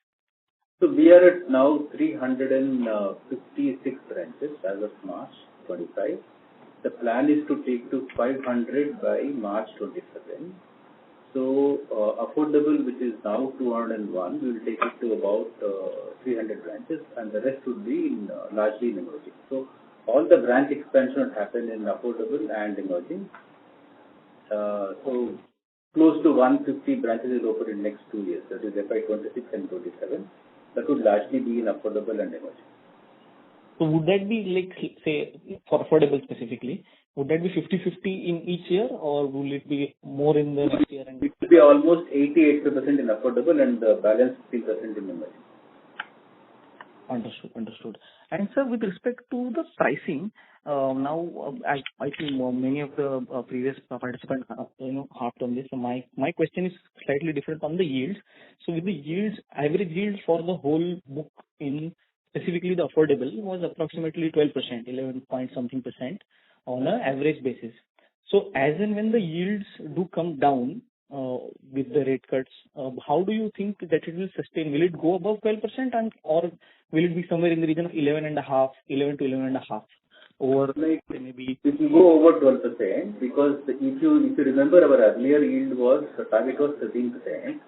So we are at now 356 branches as of March 25. The plan is to take to 500 by March 27. So affordable, which is now 201, we will take it to about 300 branches, and the rest would be largely in emerging. So all the branch expansion would happen in affordable and emerging. So close to 150 branches is open in next 2 years, that is FY26 and 27. That would largely be in affordable and emerging. So would that be like, say, for affordable specifically, would that be 50/50 in each year, or will it be more in the next year? And it will be almost 80% in affordable and the balance 15% in emerging. Understood. And sir, with respect to the pricing, now I think many of the previous participants harped on this. So my question is slightly different on the yields. So with the yields, average yields for the whole book in specifically the affordable was approximately 12%, 11 point something percent on an average basis. So as and when the yields do come down with the rate cuts, how do you think that it will sustain? Will it go above 12% or will it be somewhere in the region of 11 to 11.5 over maybe? It will go over 12% because if you remember our earlier yield was target was 13%.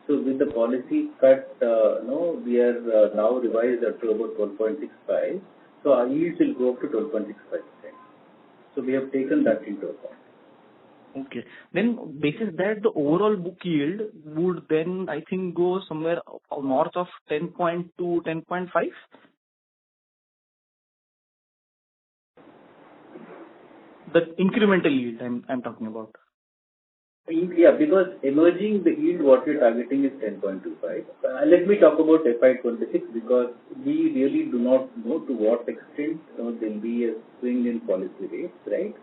So with the policy cut, we are now revised up to about 12.65. So our yields will go up to 12.65%. So we have taken that into account. Okay. Then basis that the overall book yield would then I think go somewhere north of 10.2, 10.5. The incremental yield I'm talking about. Yeah, because emerging the yield what we're targeting is 10.25. Let me talk about FY26 because we really do not know to what extent there will be a swing in policy rates, right?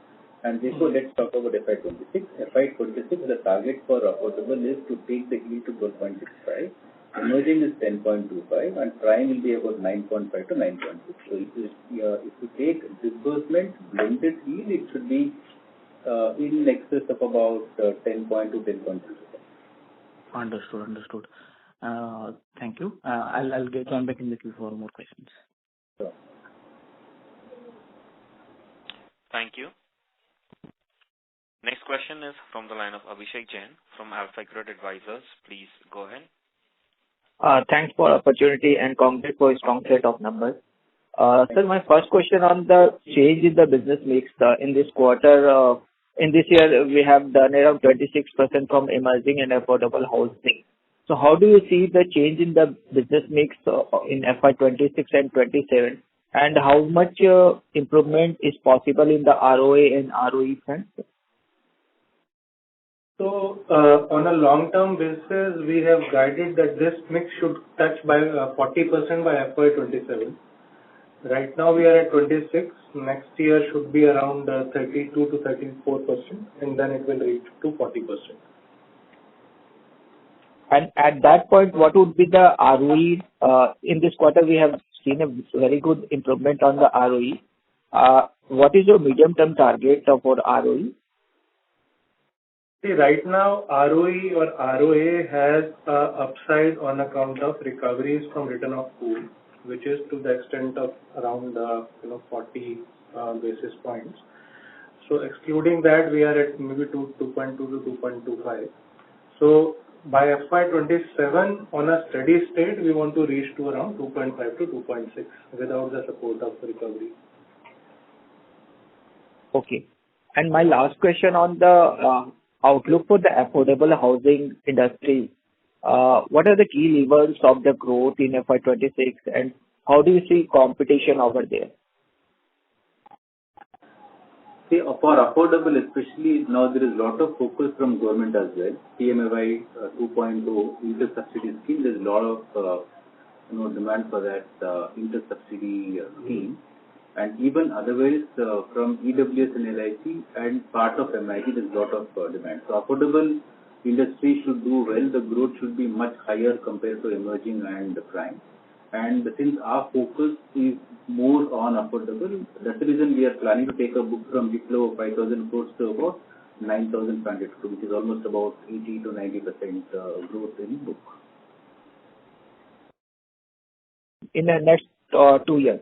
And therefore, let's talk about FY26. FY26, the target for affordable is to take the yield to 12.65. Emerging is 10.25 and prime will be about 9.5 to 9.6. So if you take disbursement blended yield, it should be in excess of about 10.2 to 10.3%. Understood. Thank you. I'll get on back in the queue for more questions. Sure. Thank you. Next question is from the line of Abhishek Jain from AlphaGrid Advisors. Please go ahead. Thanks for opportunity and congrats for a strong set of numbers. Sir, my first question on the change in the business mix in this quarter. In this year, we have done around 26% from emerging and affordable housing. So how do you see the change in the business mix in FY26 and 27? And how much improvement is possible in the ROA and ROE front? So, on a long-term basis, we have guided that this mix should touch by 40% by FY27. Right now, we are at 26. Next year should be around 32 to 34%, and then it will reach to 40%. And at that point, what would be the ROE? In this quarter, we have seen a very good improvement on the ROE. What is your medium-term target for ROE? See, right now, ROE or ROA has upside on account of recoveries from written off pool, which is to the extent of around 40 basis points. So excluding that, we are at maybe 2.2 to 2.25. So by FY27, on a steady state, we want to reach to around 2.5 to 2.6 without the support of recovery. Okay. And my last question on the outlook for the affordable housing industry. What are the key levers of the growth in FY26 and how do you see competition over there? See, for affordable especially, now there is a lot of focus from government as well. PNB 2.0 inter-subsidy scheme, there is a lot of demand for that inter-subsidy scheme. And even otherwise from EWS and LIC and part of MIT, there is a lot of demand. So affordable industry should do well. The growth should be much higher compared to emerging and prime. And since our focus is more on affordable, that's the reason we are planning to take a book from the flow of 5,000 crores to about 9,500 crores, which is almost about 80 to 90% growth in book. In the next 2 years?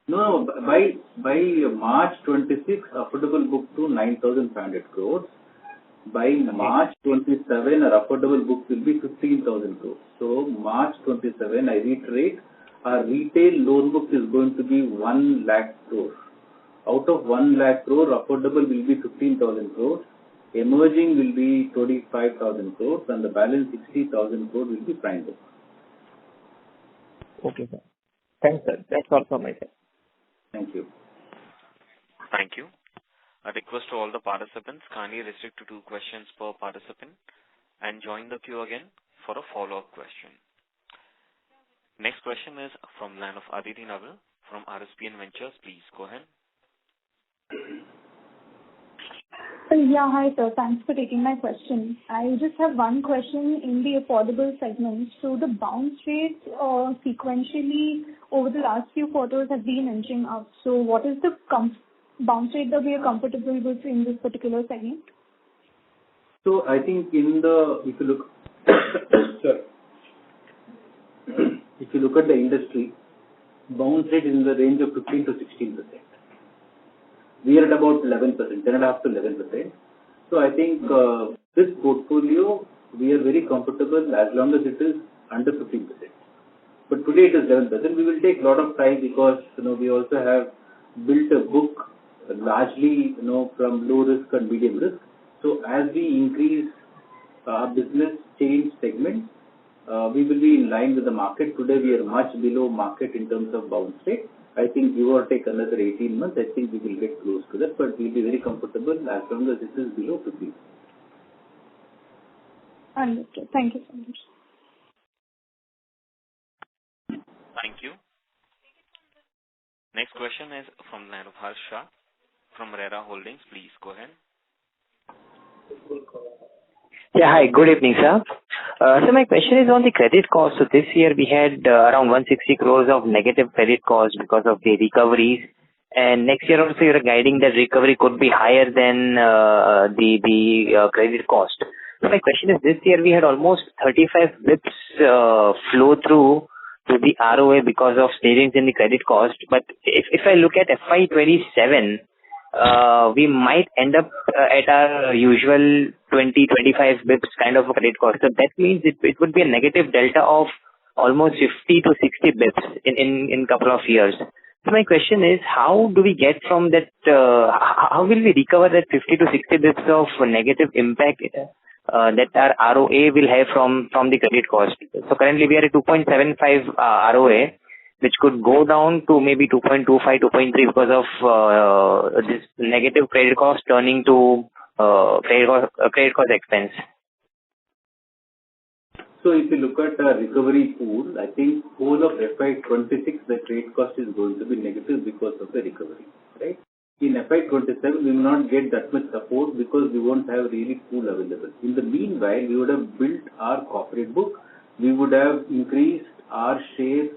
No, by March 26, affordable book to 9,500 crores. By March 27, our affordable book will be 15,000 crores. So March 27, I reiterate, our retail loan book is going to be 1 lakh crore. Out of 1 lakh crore, affordable will be 15,000 crores. Emerging will be 25,000 crores, and the balance 60,000 crores will be prime book. Okay, sir. Thanks, sir. That's all from my side. Thank you. Thank you. A request to all the participants, kindly restrict to 2 questions per participant and join the queue again for a follow-up question. Next question is from the line of Aditi Naval from RSPN Ventures. Please go ahead. Yeah, hi sir. Thanks for taking my question. I just have one question in the affordable segment. So the bounce rates sequentially over the last few quarters have been inching up. So what is the bounce rate that we are comfortable with in this particular segment? So I think if you look if you look at the industry, bounce rate is in the range of 15 to 16%. We are at about 11%, 10.5 to 11%. So I think this portfolio, we are very comfortable as long as it is under 15%. But today it is 11%. We will take a lot of time because we also have built a book largely from low risk and medium risk. So as we increase our business change segments, we will be in line with the market. Today we are much below market in terms of bounce rate. I think you will take another 18 months. I think we will get close to that, but we'll be very comfortable as long as it is below 15. Understood. Thank you so much. Thank you. Next question is from the line of Harsha from RERA Holdings. Please go ahead. Yeah, hi. Good evening, sir. So my question is on the credit cost. So this year we had around 160 crores of negative credit cost because of the recoveries. And next year also you're guiding that recovery could be higher than the credit cost. So my question is, this year we had almost 35 bips flow through to the ROA because of savings in the credit cost. But if I look at FY27, we might end up at our usual 20-25 bips kind of a credit cost. So that means it would be a negative delta of almost 50 to 60 bips in couple of years. So my question is, how do we get from that, how will we recover that 50 to 60 bips of negative impact that our ROA will have from the credit cost? So currently we are at 2.75 ROA, which could go down to maybe 2.25, 2.3 because of this negative credit cost turning to credit cost expense. So if you look at the recovery pool, I think whole of FY26, the credit cost is going to be negative because of the recovery, right? In FY27, we will not get that much support because we won't have really pool available. In the meanwhile, we would have built our corporate book. We would have increased our share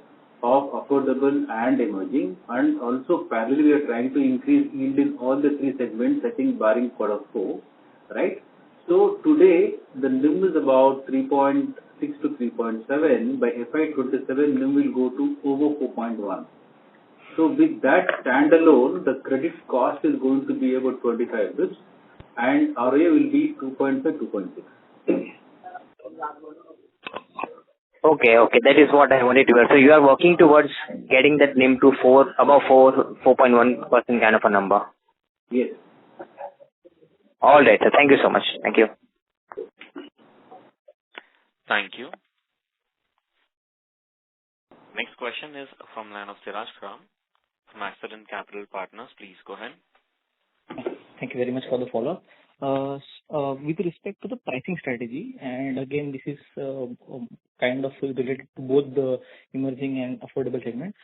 of affordable and emerging, and also parallelly we are trying to increase yield in all the 3 segments, I think barring quarter 4, right? So today the NIM is about 3.6 to 3.7. By FY27 NIM will go to over 4.1. So with that standalone, the credit cost is going to be about 25 bits and ROA will be 2.5, 2.6. Okay, that is what I wanted to hear. So you are working towards getting that NIM to above 4.1% kind of a number. Yes. All right, sir. Thank you so much. Thank you. Thank you. Next question is from line of Siraj Ram from Accident Capital Partners. Please go ahead. Thank you very much for the follow-up. With respect to the pricing strategy, and again, this is kind of related to both the emerging and affordable segment.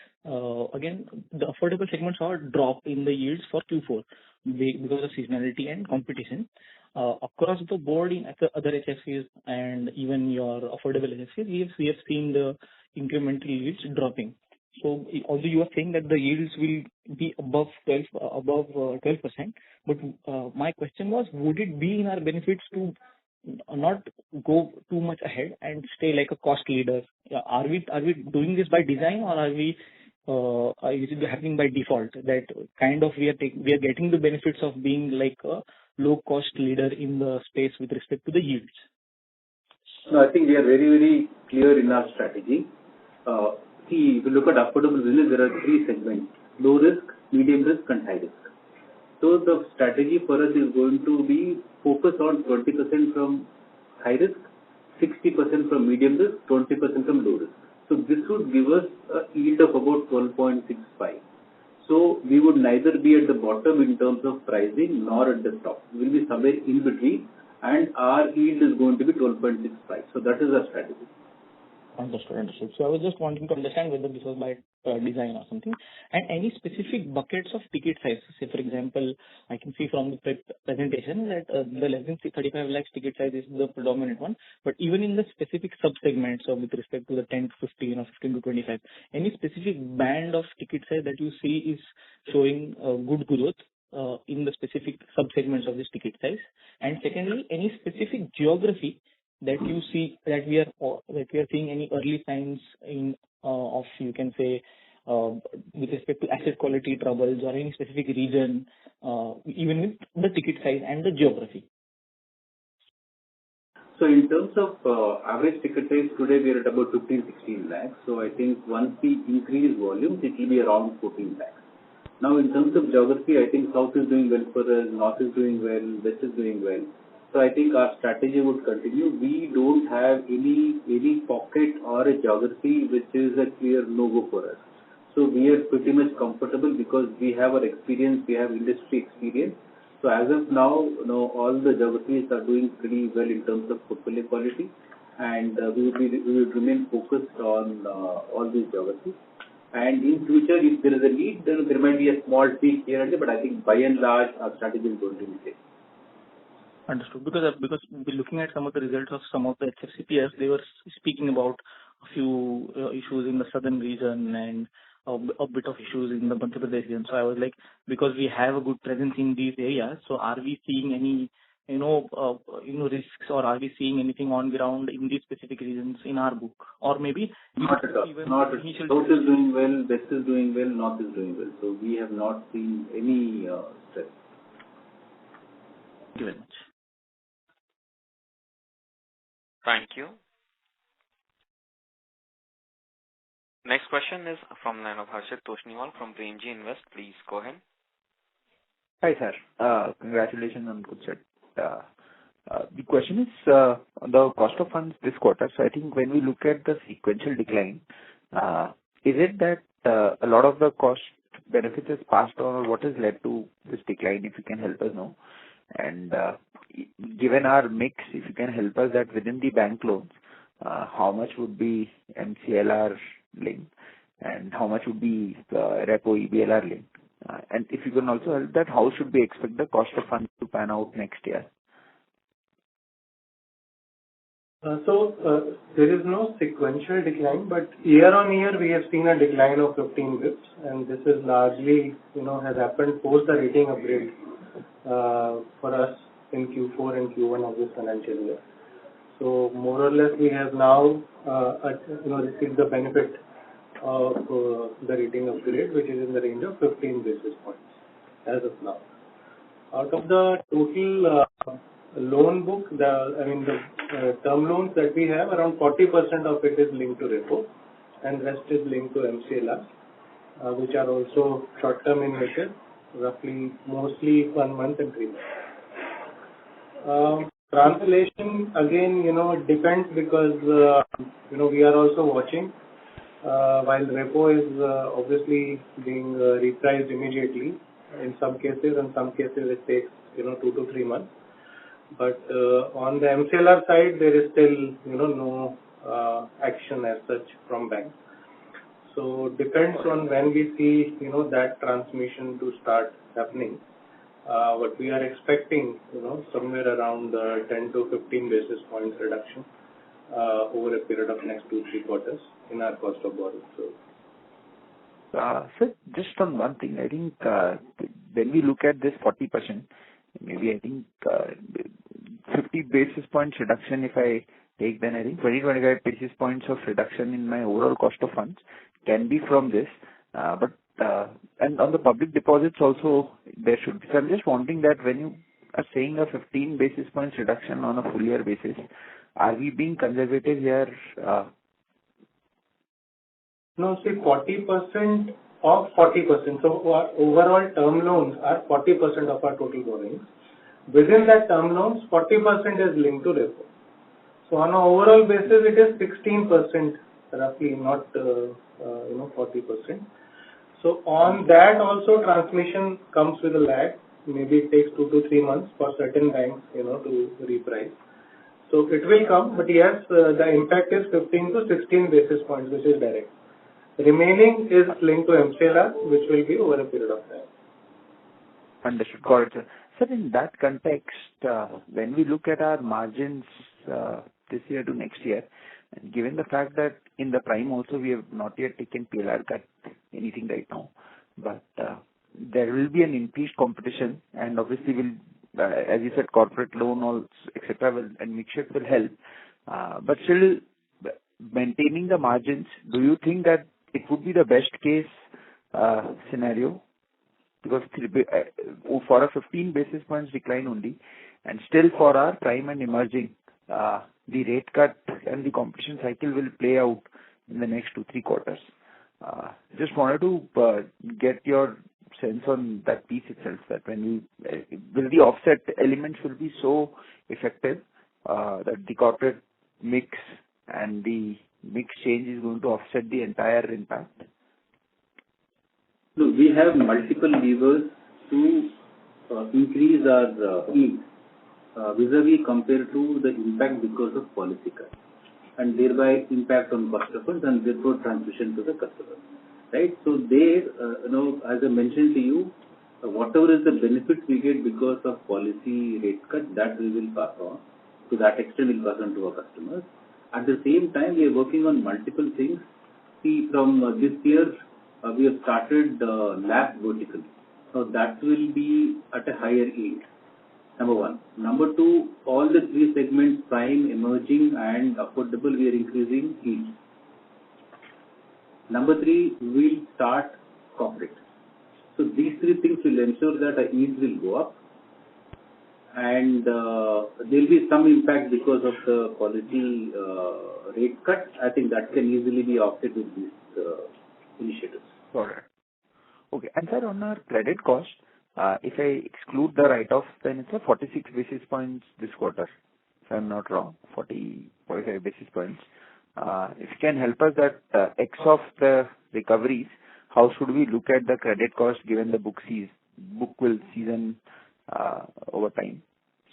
Again, the affordable segment saw a drop in the yields for Q4 because of seasonality and competition. Across the board in other HFCs and even your affordable HFCs, we have seen the incremental yields dropping. So although you are saying that the yields will be above 12%, but my question was, would it be in our benefits to not go too much ahead and stay like a cost leader? Are we doing this by design, or is it happening by default that kind of we are getting the benefits of being like a low cost leader in the space with respect to the yields? No, I think we are very, very clear in our strategy. See, if you look at affordable business, there are 3 segments: low risk, medium risk, and high risk. So the strategy for us is going to be focus on 20% from high risk, 60% from medium risk, 20% from low risk. So this would give us a yield of about 12.65. So we would neither be at the bottom in terms of pricing nor at the top. We will be somewhere in between, and our yield is going to be 12.65. So that is our strategy. Understood. So I was just wanting to understand whether this was by design or something. And any specific buckets of ticket size? Say, for example, I can see from the presentation that the less than 35 lakhs ticket size is the predominant one. But even in the specific sub-segments, so with respect to the 10 to 15 or 15 to 25, any specific band of ticket size that you see is showing good growth in the specific sub-segments of this ticket size? And secondly, any specific geography that you see that we are seeing any early signs in of, you can say, with respect to asset quality troubles or any specific region, even with the ticket size and the geography? So in terms of average ticket size, today we are at about 15-16 lakhs. So I think once we increase volumes, it will be around 14 lakhs. Now in terms of geography, I think South is doing well for us, North is doing well, West is doing well. So I think our strategy would continue. We don't have any pocket or a geography which is a clear no-go for us. So we are pretty much comfortable because we have our experience, we have industry experience. So as of now, all the geographies are doing pretty well in terms of portfolio quality, and we will remain focused on all these geographies. And in future, if there is a need, then there might be a small tweak here and there, but I think by and large, our strategy is going to be the same. Understood. Because we're looking at some of the results of some of the HFCPS, they were speaking about a few issues in the southern region and a bit of issues in the Madhya Pradesh region. So I was like, because we have a good presence in these areas, so are we seeing any risks, or are we seeing anything on ground in these specific regions in our book, or maybe not at all. Not at all. South is doing well, West is doing well, North is doing well. So we have not seen any stress. Thank you very much. Thank you. Next question is from the line of Harshit Toshniwal from Premji Invest. Please go ahead. Hi, sir. Congratulations on good set. The question is on the cost of funds this quarter. So I think when we look at the sequential decline, is it that a lot of the cost benefits is passed on, or what has led to this decline, if you can help us know? And given our mix, if you can help us that within the bank loans, how much would be MCLR linked and how much would be repo EBLR linked? And if you can also help that, how should we expect the cost of funds to pan out next year? So there is no sequential decline, but year on year we have seen a decline of 15 bits, and this is largely, has happened post the rating upgrade for us in Q4 and Q1 of this financial year. So more or less we have now received the benefit of the rating upgrade, which is in the range of 15 basis points as of now. Out of the total loan book, the term loans that we have, around 40% of it is linked to repo, and rest is linked to MCLR, which are also short-term in nature, roughly mostly 1 month and 3 months. Translation again, depends because we are also watching. While repo is obviously being repriced immediately in some cases, and some cases it takes 2 to 3 months. But on the MCLR side, there is still no action as such from banks. So depends on when we see that transmission to start happening. What we are expecting, somewhere around 10 to 15 basis points reduction over a period of next 2-3 quarters in our cost of borrowing. Sir, just on one thing, I think when we look at this 40%, maybe I think 50 basis points reduction, if I take, then I think 20-25 basis points of reduction in my overall cost of funds can be from this. But and on the public deposits also there should be. So I'm just wanting that when you are saying a 15 basis points reduction on a full year basis, are we being conservative here? No, see, 40% of 40%. So our overall term loans are 40% of our total borrowings. Within that term loans, 40% is linked to repo. So on an overall basis, it is 16% roughly, not 40%. So on that also transmission comes with a lag. Maybe it takes 2 to 3 months for certain banks, to reprice. So it will come, but yes, the impact is 15 to 16 basis points, which is direct. Remaining is linked to MCLR, which will be over a period of time. Understood. Got it, sir. Sir, in that context, when we look at our margins this year to next year, and given the fact that in the prime also we have not yet taken PLR cut anything right now, but there will be an increased competition, and obviously will, as you said, corporate loan also, etc., will, and mix shift will help. But still, maintaining the margins, do you think that it would be the best case scenario? Because for a 15 basis points decline only, and still for our prime and emerging, the rate cut and the competition cycle will play out in the next 2-3 quarters. Just wanted to get your sense on that piece itself, that when will the offset elements will be so effective that the corporate mix and the mix change is going to offset the entire impact? No, we have multiple levers to increase our yield vis-a-vis compared to the impact because of policy cut, and thereby impact on cost of funds and therefore transmission to the customer. Right? So there, as I mentioned to you, whatever is the benefit we get because of policy rate cut, that we will pass on. To that extent, we'll pass on to our customers. At the same time, we are working on multiple things. See, from this year, we have started LAP vertical. So that will be at a higher yield. Number one. Number two, all the 3 segments, prime, emerging and affordable, we are increasing yield. Number 3, we'll start corporate. So these 3 things will ensure that our yield will go up, and there will be some impact because of the policy rate cut. I think that can easily be offset with these initiatives. Got it. Okay. And sir, on our credit cost, if I exclude the write-off, then it's a 46 basis points this quarter, if I'm not wrong, 45 basis points. If you can help us that X of the recoveries, how should we look at the credit cost given the book will season over time,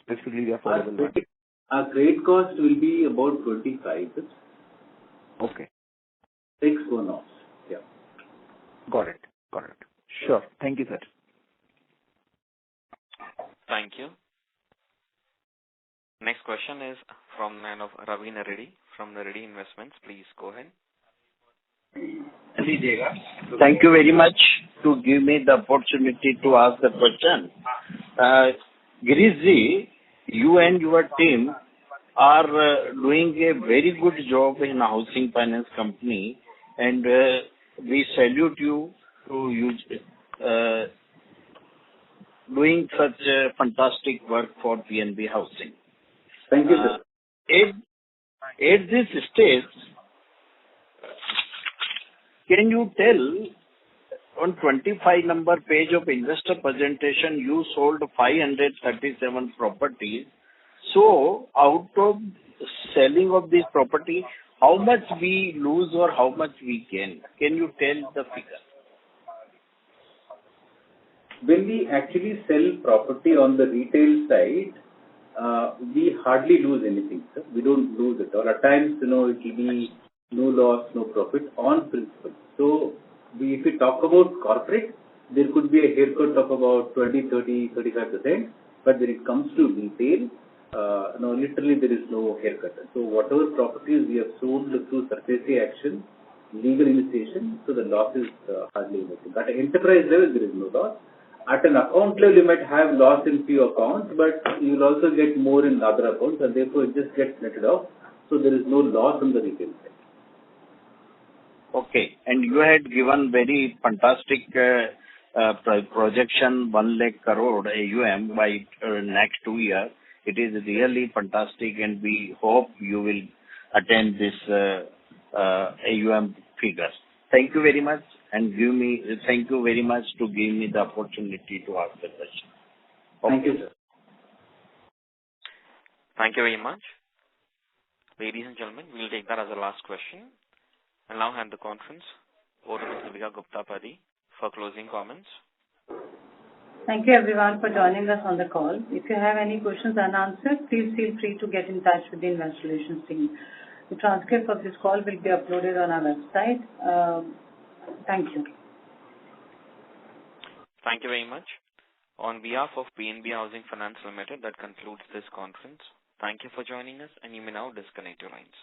specifically the affordable one? Our credit cost will be about 25. Okay. 6 one-offs. Yeah. Got it. Sure. Thank you, sir. Thank you. Next question is from the line of Ravi Naredi from Naredi Investments. Please go ahead. Thank you very much to give me the opportunity to ask the question. Girish ji, you and your team are doing a very good job in a housing finance company, and we salute you to doing such fantastic work for PNB Housing. Thank you, sir. At this stage, can you tell on 25 number page of investor presentation, you sold 537 properties. So out of selling of this property, how much we lose or how much we gain? Can you tell the figure? When we actually sell property on the retail side, we hardly lose anything, sir. We don't lose at all. At times, it will be no loss, no profit on principal. So, if we talk about corporate, there could be a haircut of about 20, 30, 35%. But when it comes to retail, literally there is no haircut. So, whatever properties we have sold through SARFAESI action, legal initiation, so the loss is hardly anything. At an enterprise level, there is no loss. At an account level, you might have loss in few accounts, but you will also get more in other accounts, and therefore it just gets netted off. So there is no loss on the retail side. Okay. And you had given very fantastic projection, 1 lakh crore AUM by next 2 years. It is really fantastic, and we hope you will attain this AUM figures. Thank you very much, and thank you very much to give me the opportunity to ask the question. Okay. Thank you, sir. Thank you very much. Ladies and gentlemen, we will take that as the last question. I'll now hand the conference over to Ms. Deepika Gupta Padhi for closing comments. Thank you everyone for joining us on the call. If you have any questions unanswered, please feel free to get in touch with the Investor Relations team. The transcript of this call will be uploaded on our website. Thank you. Thank you very much. On behalf of PNB Housing Finance Limited, that concludes this conference. Thank you for joining us, and you may now disconnect your lines.